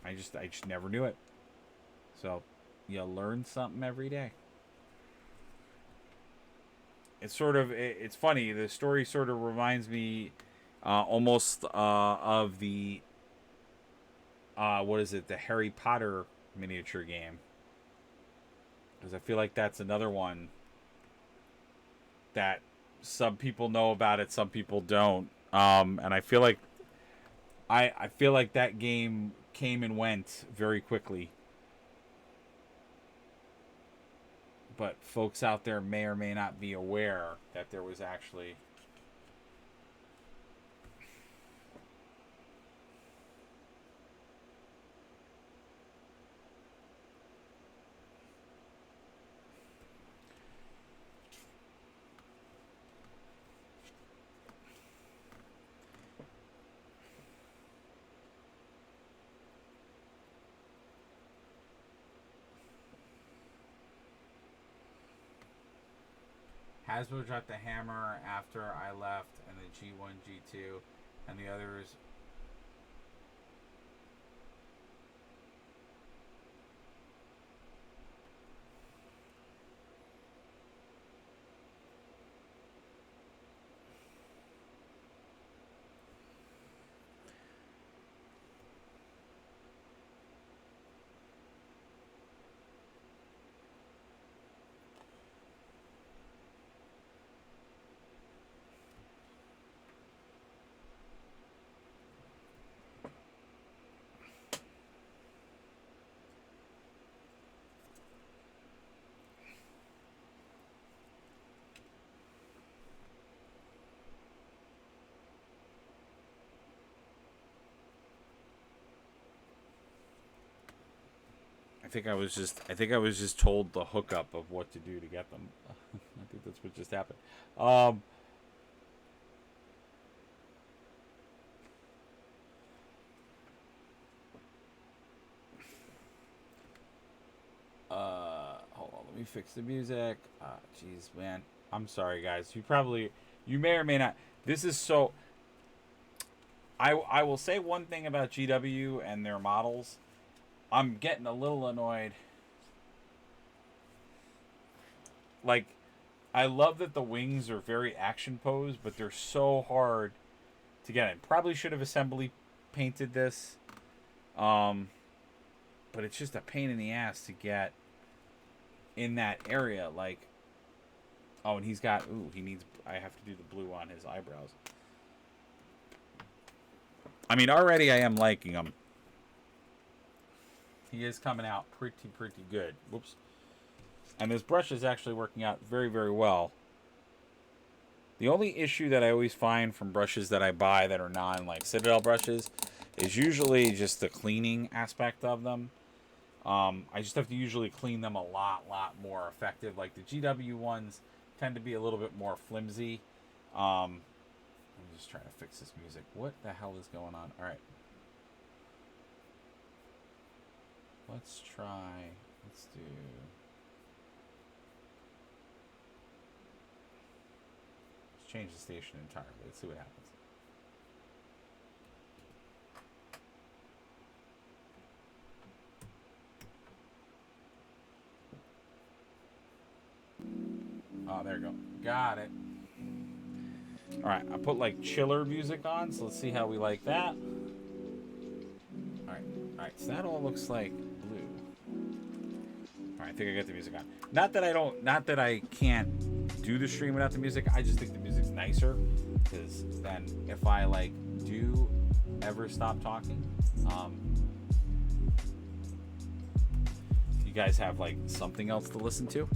I just never knew it. So you learn something every day. It's funny. The story sort of reminds me almost of the what is it? The Harry Potter miniature game. Because I feel like that's another one that some people know about it, some people don't. And I feel like I feel like that game came and went very quickly. But folks out there may or may not be aware that there was actually Hasbro dropped the hammer after I left, and the G1, G2, and the others. I think I was just told the hookup of what to do to get them. I think that's what just happened. Um, Hold on, let me fix the music. Jeez, man, I'm sorry, guys. You may or may not. This is so. I will say one thing about GW and their models. I'm getting a little annoyed. Like, I love that the wings are very action posed, but they're so hard to get in. Probably should have assembly painted this. But it's just a pain in the ass to get in that area. Like, oh, and he's got, he needs, I have to do the blue on his eyebrows. I mean, already I am liking him. He is coming out pretty good. Whoops. And this brush is actually working out very, very well. The only issue that I always find from brushes that I buy that are non, like, Citadel brushes is usually just the cleaning aspect of them. I just have to usually clean them a lot more effective. Like, the GW ones tend to be a little bit more flimsy. I'm just trying to fix this music. What the hell is going on? All right. Let's do... Let's change the station entirely. Let's see what happens. Oh, there you go. Got it. All right, I put like chiller music on, so let's see how we like that. All right, so that all looks like blue. All right, I think I got the music on. Not that I can't do the stream without the music. I just think the music's nicer, because then if I like do ever stop talking, you guys have like something else to listen to.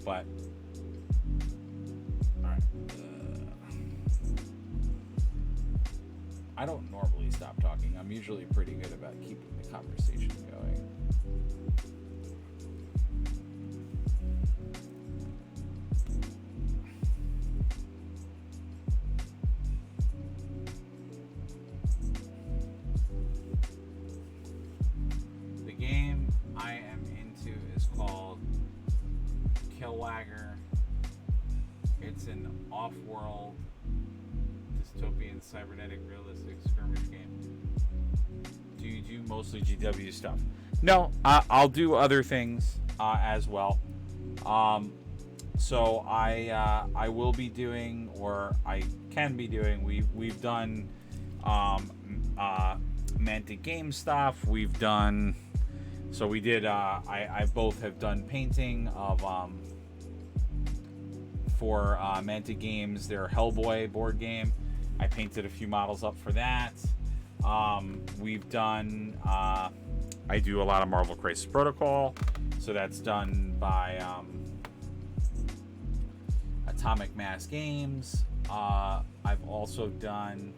But all right, I don't normally stop talking. I'm usually pretty good about keeping the conversation going. The game I am into is called Killwagger. It's an off-world dystopian cybernetic realistic skirmish game. Do you do mostly GW stuff? No, I'll do other things as well. So I will be doing, or I can be doing. We've done Mantic Game stuff. We've done. So we did. I both have done painting of for Mantic Games, their Hellboy board game. I painted a few models up for that. We've done. I do a lot of Marvel Crisis Protocol, so that's done by Atomic Mass Games. I've also done.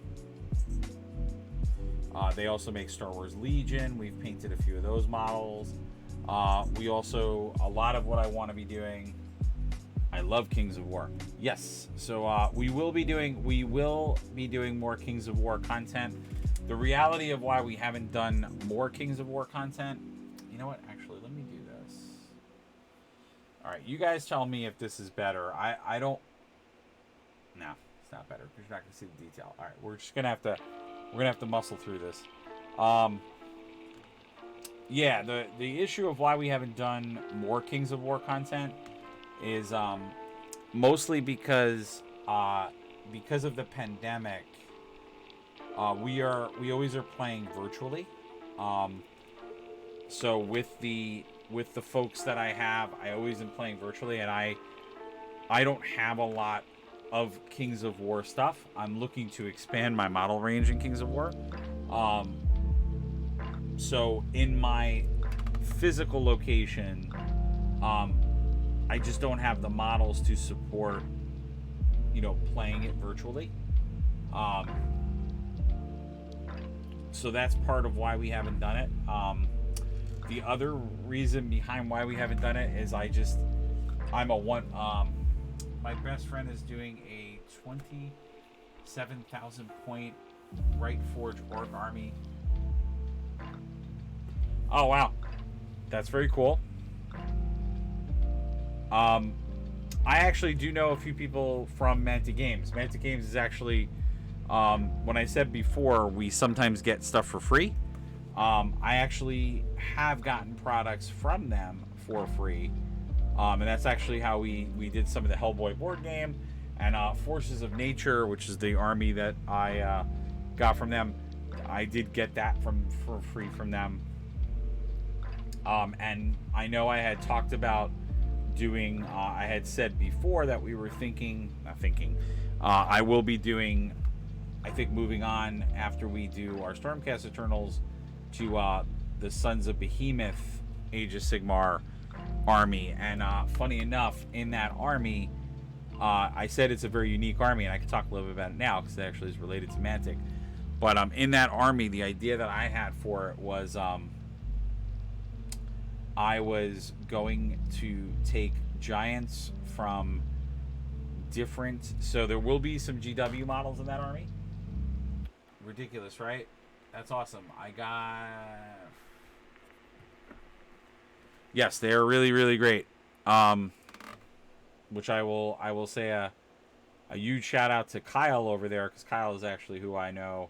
They also make Star Wars Legion. We've painted a few of those models. We also, a lot of what I want to be doing, I love Kings of War. Yes, so we will be doing more Kings of War content. The reality of why we haven't done more Kings of War content, you know what? Actually, let me do this. All right, you guys tell me if this is better. I don't. No, it's not better because you're not gonna see the detail. All right, we're gonna have to muscle through this. Um, yeah, the issue of why we haven't done more Kings of War content is mostly because of the pandemic. We always are playing virtually. Um, so with the folks that I have, I always am playing virtually, and I don't have a lot of Kings of War stuff. I'm looking to expand my model range in Kings of War. Um, so in my physical location, I just don't have the models to support, playing it virtually. Um, so that's part of why we haven't done it. The other reason behind why we haven't done it is I'm a one. My best friend is doing a 27,000 point Right Forge Orc army. Oh wow, that's very cool. I actually do know a few people from Manta Games. Manta Games is actually, when I said before, we sometimes get stuff for free. I actually have gotten products from them for free. And that's actually how we did some of the Hellboy board game. And Forces of Nature, which is the army that I got from them, I did get that for free from them. And I know I had talked about doing, I had said before that we were I will be doing, I think moving on after we do our Stormcast Eternals to the Sons of Behemoth Age of Sigmar army. And funny enough, in that army, I said it's a very unique army, and I can talk a little bit about it now because it actually is related to Mantic. But in that army, the idea that I had for it was I was going to take giants from different... So there will be some GW models in that army. Ridiculous, right? That's awesome. I got... Yes, they're really, really great. Which I will say a huge shout out to Kyle over there, because Kyle is actually who I know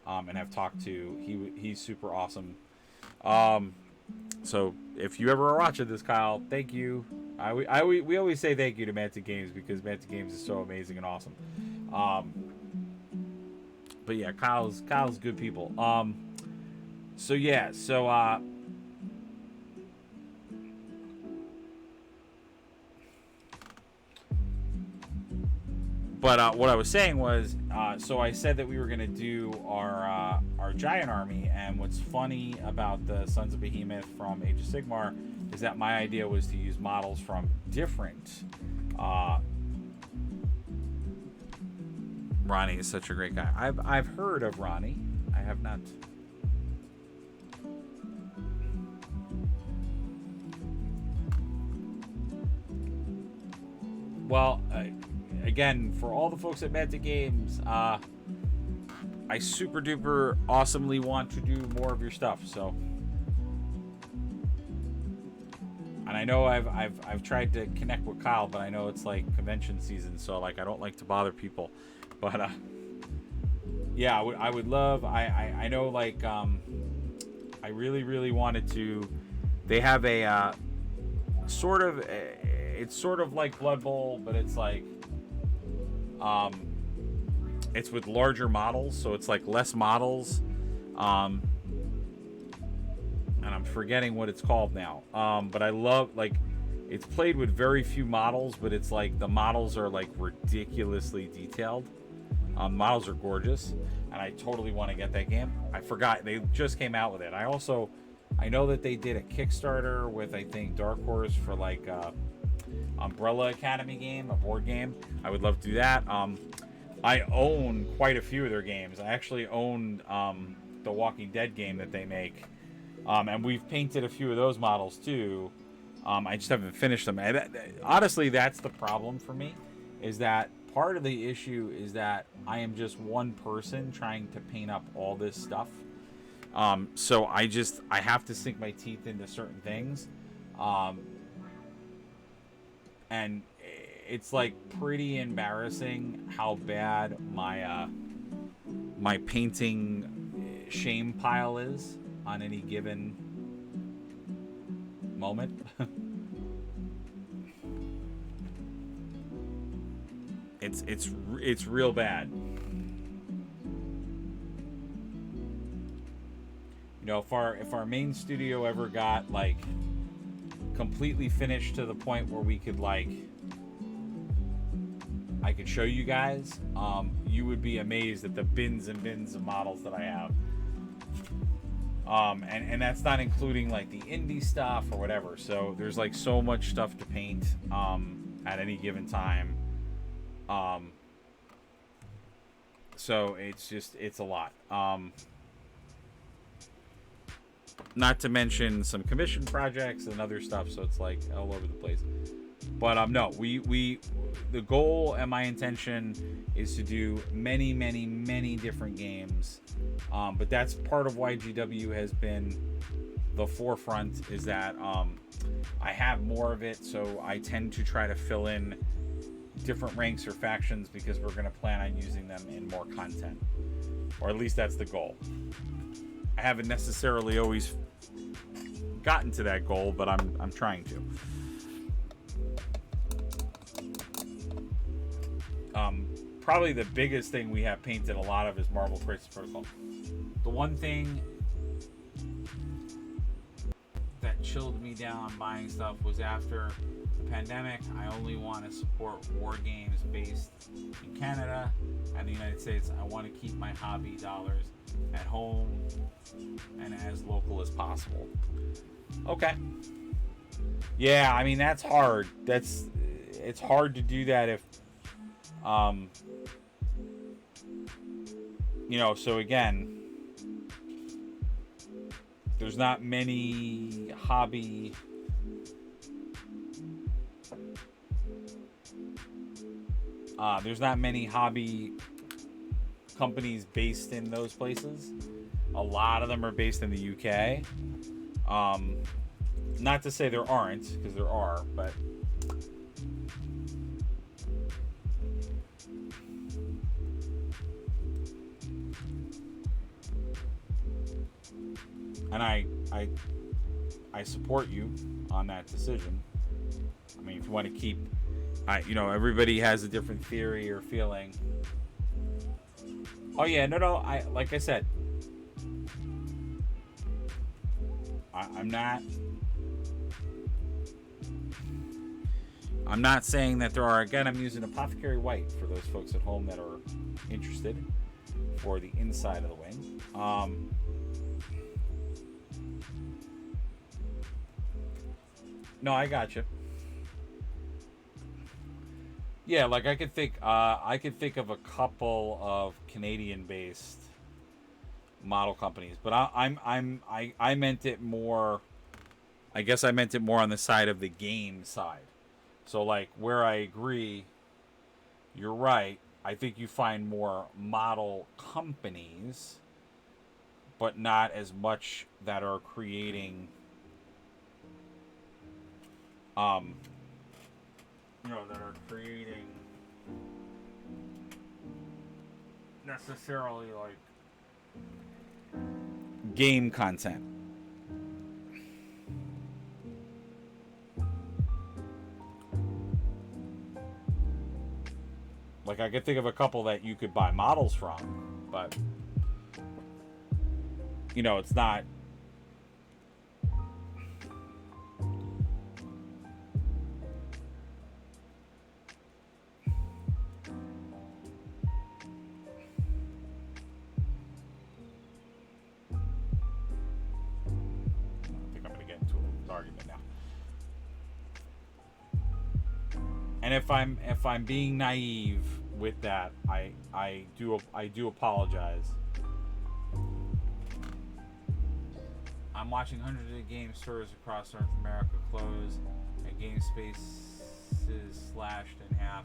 and have talked to. He's super awesome. So if you ever are watching this, Kyle, thank you. We always say thank you to Manta Games because Manta Games is so amazing and awesome. But yeah, Kyle's good people. So yeah, But what I was saying was, so I said that we were going to do our giant army, and what's funny about the Sons of Behemoth from Age of Sigmar is that my idea was to use models from different... Ronnie is such a great guy. I've heard of Ronnie. I have not. Well... again, for all the folks at Manta Games, I super duper awesomely want to do more of your stuff. So, and I know I've tried to connect with Kyle, but I know it's like convention season, so like I don't like to bother people. But yeah, I would love. I know like I really wanted to. They have a sort of. It's sort of like Blood Bowl, but it's like. It's with larger models, so it's like less models, and I'm forgetting what it's called now. But I love, like, it's played with very few models, but it's like the models are like ridiculously detailed. Models are gorgeous, and I totally want to get that game. I forgot they just came out with it. I know that they did a Kickstarter with, I think, Dark Horse for like Umbrella Academy game, a board game. I would love to do that. I own quite a few of their games. I actually own the Walking Dead game that they make, and we've painted a few of those models too. I just haven't finished them. And honestly, that's the problem for me, is that part of the issue is that I am just one person trying to paint up all this stuff. So I have to sink my teeth into certain things. and it's like pretty embarrassing how bad my painting shame pile is on any given moment. It's real bad. You know, if our main studio ever got like completely finished to the point where we could like I could show you guys, you would be amazed at the bins and bins of models that I have. And that's not including like the indie stuff or whatever. So there's like so much stuff to paint at any given time. So it's a lot. Not to mention some commission projects and other stuff. So it's like all over the place. But no, we the goal and my intention is to do many, many, many different games. But that's part of why GW has been the forefront, is that I have more of it, so I tend to try to fill in different ranks or factions because we're going to plan on using them in more content, or at least that's the goal. I haven't necessarily always gotten to that goal, but I'm trying to. Probably the biggest thing we have painted a lot of is Marvel Crisis Protocol. The one thing that chilled me down on buying stuff was after the pandemic. I only want to support war games based in Canada and the United States. I want to keep my hobby dollars at home and as local as possible. Okay. Yeah, I mean, that's hard. It's hard to do that if you know, so again, there's not many hobby companies based in those places. A lot of them are based in the UK. Not to say there aren't, because there are, but and I support you on that decision. I mean, if you want to keep, you know, everybody has a different theory or feeling. Oh yeah, no. Like I said, I'm not saying that there are. Again, I'm using Apothecary White for those folks at home that are interested for the inside of the wing. No, I got you. Yeah, like I could think of a couple of Canadian-based model companies, but I meant it more. I guess I meant it more on the side of the game side. So like where I agree, you're right. I think you find more model companies, but not as much that are creating you know, that are creating necessarily like game content. Like I could think of a couple that you could buy models from, but you know, it's not. And if I'm being naive with that, I do apologize. I'm watching hundreds of game stores across North America close and game spaces slashed in half.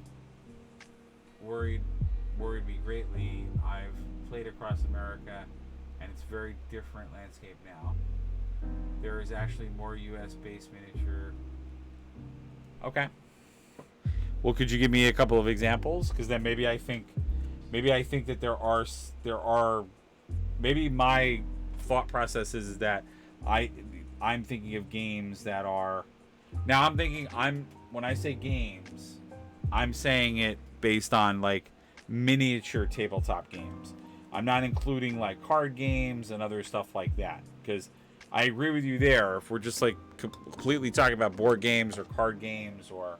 Worried me greatly. I've played across America and it's a very different landscape now. There is actually more US based miniature. Okay. Well, could you give me a couple of examples? Because then maybe I think that there are maybe my thought process is that I I'm thinking of games that are now I'm when I say games, I'm saying it based on like miniature tabletop games. I'm not including like card games and other stuff like that because I agree with you there. If we're just like completely talking about board games or card games or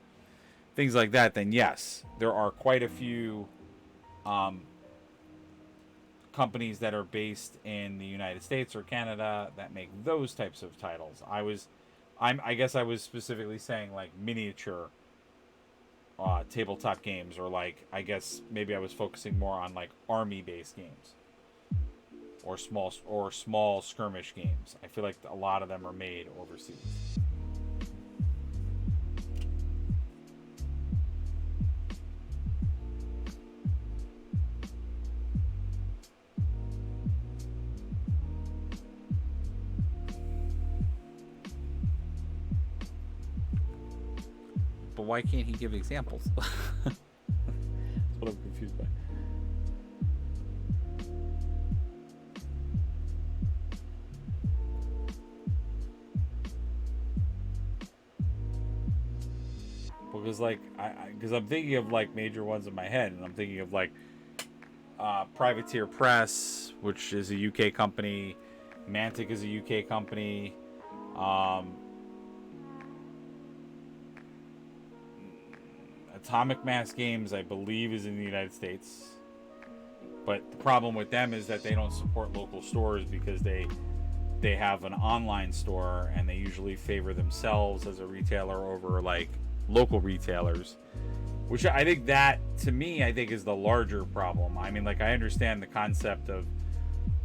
things like that, then yes, there are quite a few um, companies that are based in the United States or Canada that make those types of titles. I guess I was specifically saying like miniature tabletop games, or like I guess maybe I was focusing more on like army-based games or small skirmish games. I feel like a lot of them are made overseas. But why can't he give examples? That's what I'm confused by. Because like because I'm thinking of like major ones in my head, and I'm thinking of like Privateer Press, which is a UK company. Mantic is a UK company. Um, Atomic Mass Games, I believe, is in the United States. But the problem with them is that they don't support local stores because they have an online store and they usually favor themselves as a retailer over like local retailers. Which I think that to me I think is the larger problem. I mean, like I understand the concept of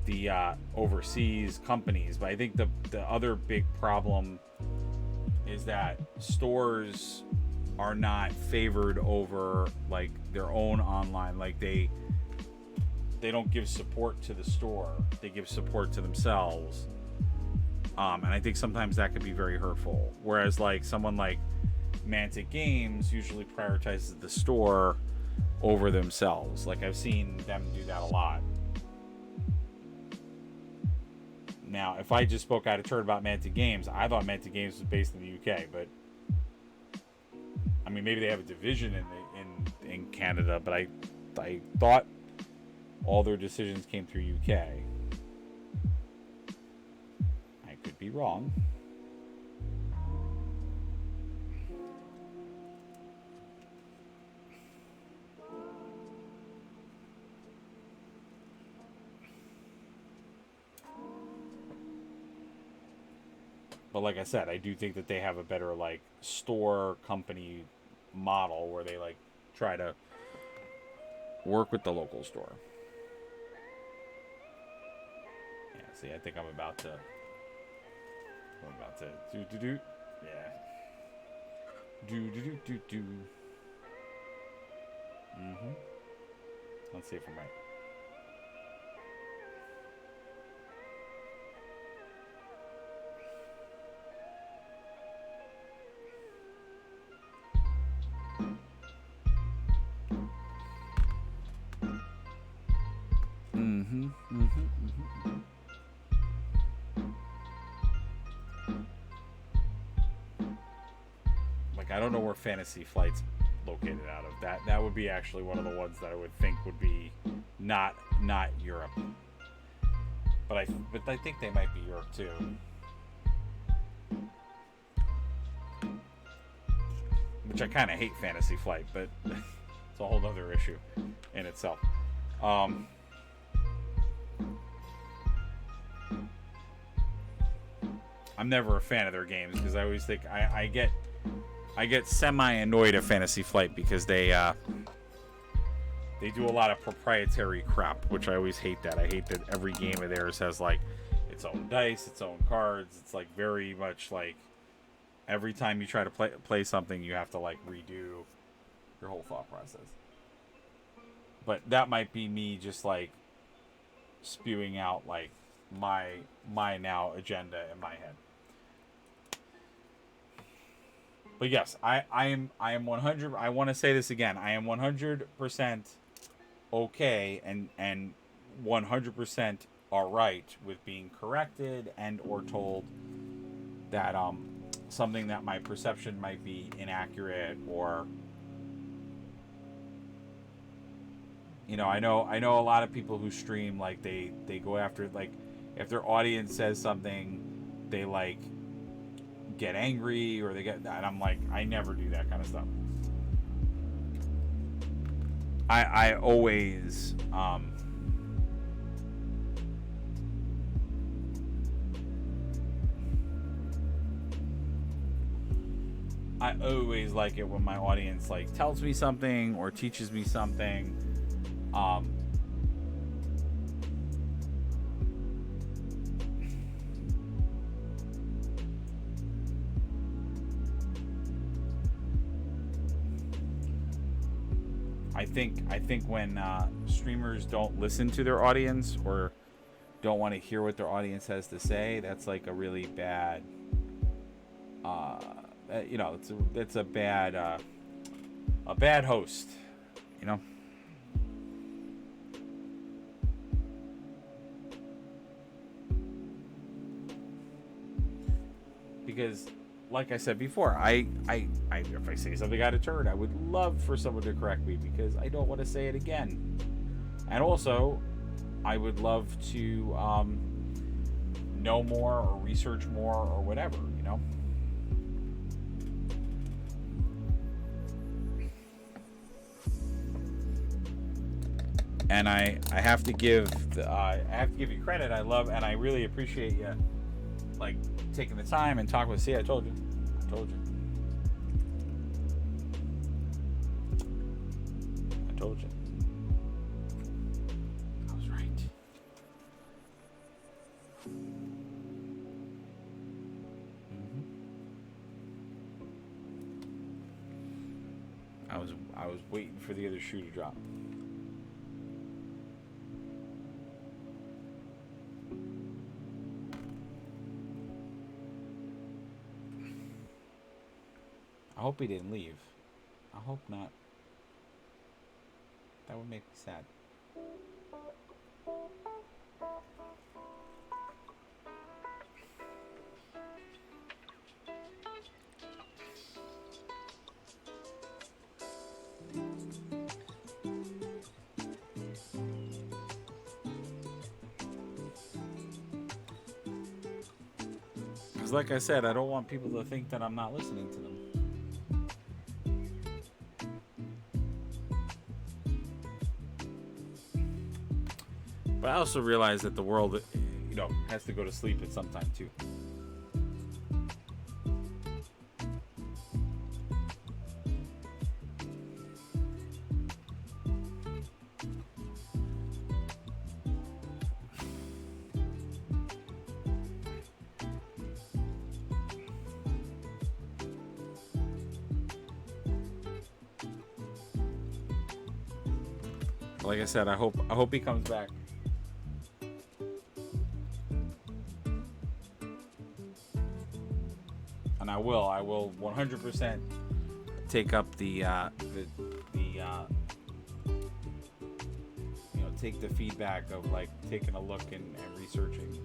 the overseas companies, but I think the other big problem is that stores are not favored over like their own online. Like they don't give support to the store, they give support to themselves, and I think sometimes that could be very hurtful. Whereas like someone like Mantic Games usually prioritizes the store over themselves. Like I've seen them do that a lot. Now if I just spoke out of turn about Mantic Games, I thought Mantic Games was based in the UK, but I mean, maybe they have a division in Canada, but I thought all their decisions came through UK. I could be wrong. But like I said, I do think that they have a better like store company model where they like try to work with the local store. Yeah, see, I think I'm about to do. Yeah. Do. Mhm. Let's see if I'm right. Like I don't know where Fantasy Flight's located out of. That would be actually one of the ones that I would think would be not Europe. But I think they might be Europe too. Which I kind of hate Fantasy Flight, but it's a whole other issue in itself. I'm never a fan of their games because I always think I get semi annoyed at Fantasy Flight because they do a lot of proprietary crap, which I always hate. That I hate that every game of theirs has like its own dice, its own cards. It's like very much like every time you try to play something, you have to like redo your whole thought process. But that might be me just like spewing out like my now agenda in my head. But yes, I am 100. I want to say this again. I am 100% okay and 100% all right with being corrected and or told that something that my perception might be inaccurate, or I know a lot of people who stream, like they go after, like, if their audience says something, they like get angry or they get, and I'm like, I never do that kind of stuff. I always I always like it when my audience like tells me something or teaches me something. Um, I think when streamers don't listen to their audience or don't want to hear what their audience has to say, that's like a really bad. Uh, it's a bad host. You know, because like I said before, if I say something out of turn, I would love for someone to correct me because I don't want to say it again. And also, I would love to know more or research more or whatever, you know. And I have to give you credit. I love and I really appreciate you like taking the time and talking with. See, I told you. I told you. I told you. I was right. Mm-hmm. I was waiting for the other shoe to drop. I hope he didn't leave. I hope not. That would make me sad. Because like I said, I don't want people to think that I'm not listening to them. But I also realize that the world, has to go to sleep at some time too. Like I said, I hope he comes back. And I will 100% take up take the feedback of like taking a look and researching,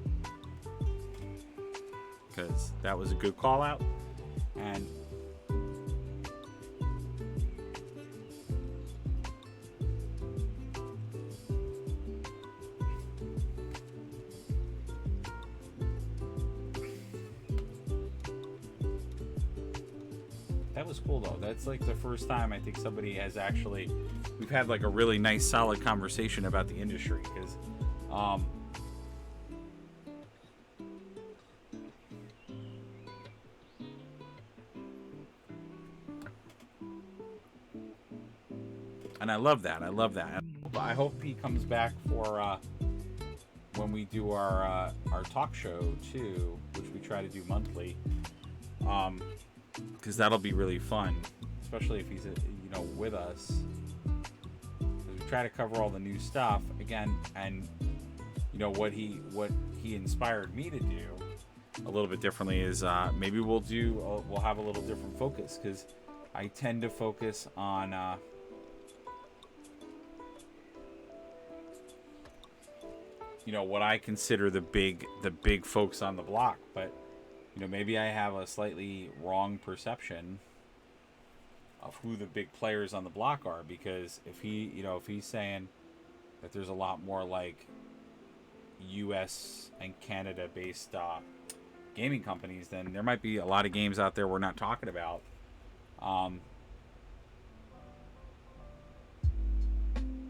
because that was a good call out. And that was cool though. That's like the first time I think somebody has actually, we've had like a really nice solid conversation about the industry, because and I love that. I hope he comes back for when we do our talk show too, which we try to do monthly. Because that'll be really fun, especially if he's with us. Because we try to cover all the new stuff again, and what he inspired me to do a little bit differently is maybe we'll have a little different focus, because I tend to focus on what I consider the big folks on the block, but maybe I have a slightly wrong perception of who the big players on the block are, because if he's saying that there's a lot more like US and Canada based gaming companies, then there might be a lot of games out there we're not talking about.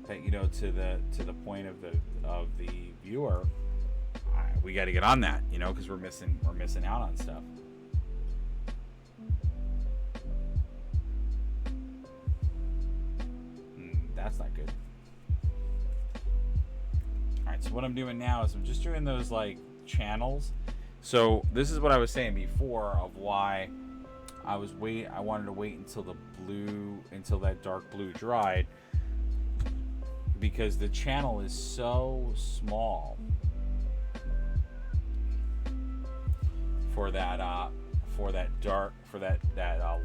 That to the point of the viewer, we got to get on that, because we're missing out on stuff. That's not good. All right, so what I'm doing now is I'm just doing those like channels. So this is what I was saying before of why I wanted to wait until that dark blue dried, because the channel is so small for that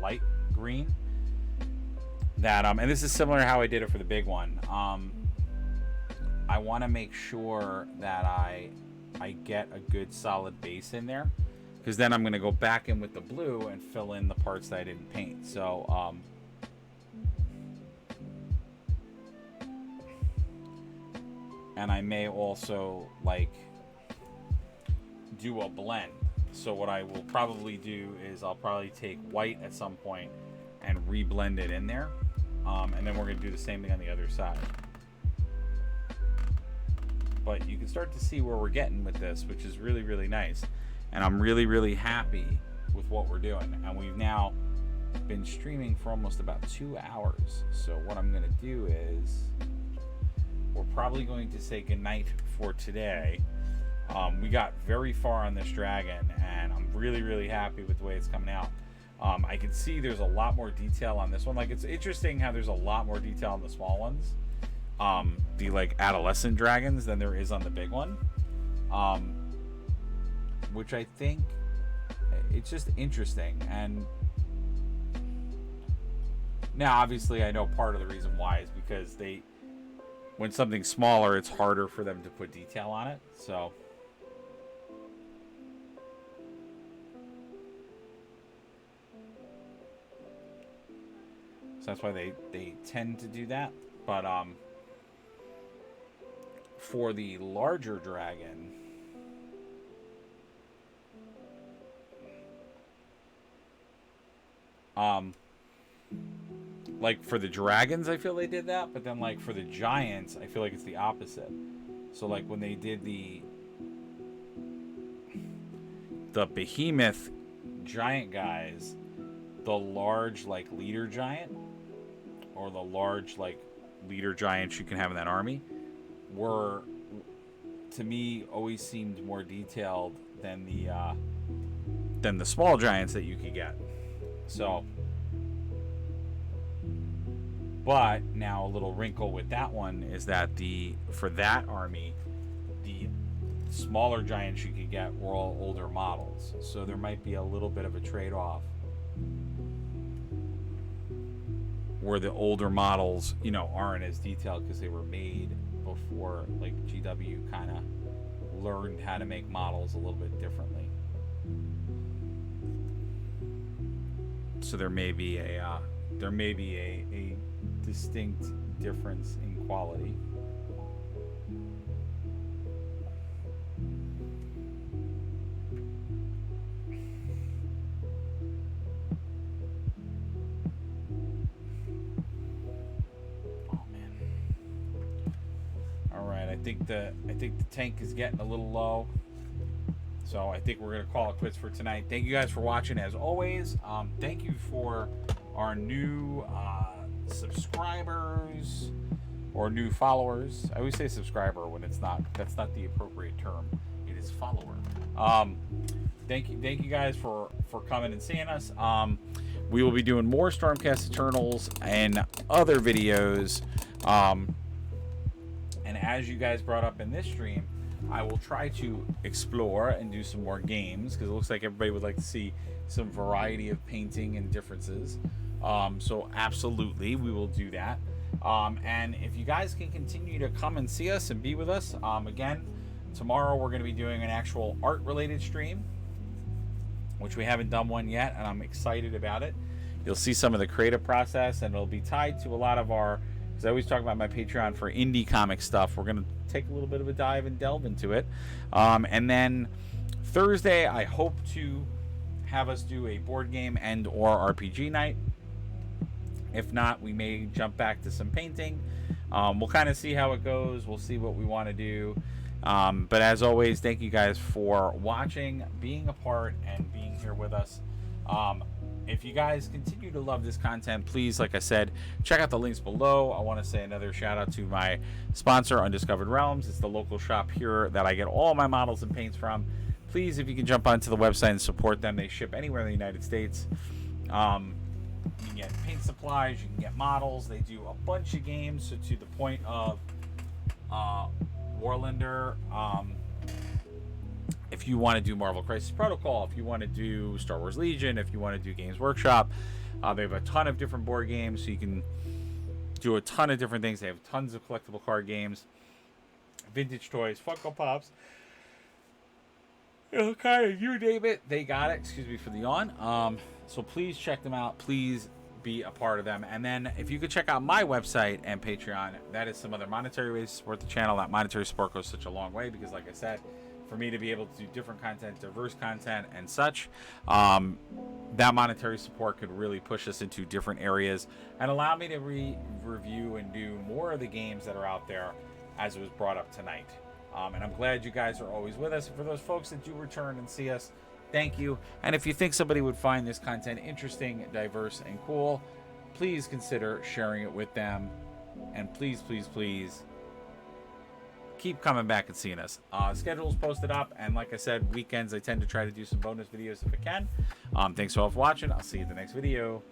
light green that and this is similar to how I did it for the big one. I want to make sure that I get a good solid base in there, because then I'm going to go back in with the blue and fill in the parts that I didn't paint. So and I may also like do a blend. So what I will probably do is I'll probably take white at some point and reblend it in there, and then we're going to do the same thing on the other side. But you can start to see where we're getting with this, which is really, really nice. And I'm really, really happy with what we're doing. And we've now been streaming for almost about 2 hours. So what I'm going to do is we're probably going to say goodnight for today. We got very far on this dragon, and I'm really, really happy with the way it's coming out. I can see there's a lot more detail on this one. Like, it's interesting how there's a lot more detail on the small ones, the like adolescent dragons, than there is on the big one, which I think it's just interesting. And now obviously I know part of the reason why is because when something's smaller, it's harder for them to put detail on it. So that's why they tend to do that. But for the larger dragon, like for the dragons, I feel they did that, but then like for the giants, I feel like it's the opposite. So like when they did the behemoth giant guys, the large like leader giant, or the large like leader giants you can have in that army, were, to me, always seemed more detailed than the small giants that you could get. So, but now a little wrinkle with that one is that for that army, the smaller giants you could get were all older models. So there might be a little bit of a trade-off where the older models, aren't as detailed because they were made before, like, GW kind of learned how to make models a little bit differently. So there may be a distinct difference in quality. I think the tank is getting a little low, so I think we're gonna call it quits for tonight. Thank you guys for watching, as always. Thank you for our new subscribers or new followers. I always say subscriber when that's not the appropriate term. It is follower. Thank you guys for coming and seeing us. We will be doing more Stormcast Eternals and other videos. And as you guys brought up in this stream, I will try to explore and do some more games, because it looks like everybody would like to see some variety of painting and differences. So absolutely, we will do that. And if you guys can continue to come and see us and be with us, again, tomorrow we're going to be doing an actual art related stream, which we haven't done one yet, and I'm excited about it. You'll see some of the creative process, and it'll be tied to a lot of our, because I always talk about my Patreon for indie comic stuff. We're going to take a little bit of a dive and delve into it. And then Thursday, I hope to have us do a board game and or RPG night. If not, we may jump back to some painting. We'll kind of see how it goes. We'll see what we want to do. But as always, thank you guys for watching, being a part, and being here with us. If you guys continue to love this content, please, like I said, check out the links below. I want to say another shout out to my sponsor, Undiscovered Realms. It's the local shop here that I get all my models and paints from. Please, if you can jump onto the website and support them. They ship anywhere in the United States. You can get paint supplies, you can get models. They do a bunch of games, so to the point of Warlander. If you want to do Marvel Crisis Protocol, if you want to do Star Wars Legion, if you want to do Games Workshop, they have a ton of different board games, so you can do a ton of different things. They have tons of collectible card games, vintage toys, Funko Pops, okay, you name it, they got it. Excuse me for the yawn. So please check them out. Please be a part of them. And then if you could check out my website and Patreon, that is some other monetary ways to support the channel. That monetary support goes such a long way, because like I said, for me to be able to do different content, diverse content and such, that monetary support could really push us into different areas and allow me to review and do more of the games that are out there, as it was brought up tonight. And I'm glad you guys are always with us. And for those folks that do return and see us, thank you. And if you think somebody would find this content interesting, diverse, and cool, please consider sharing it with them. And please, please, please keep coming back and seeing us. Schedule's posted up, and like I said, weekends I tend to try to do some bonus videos if I can. Thanks all for watching. I'll see you in the next video.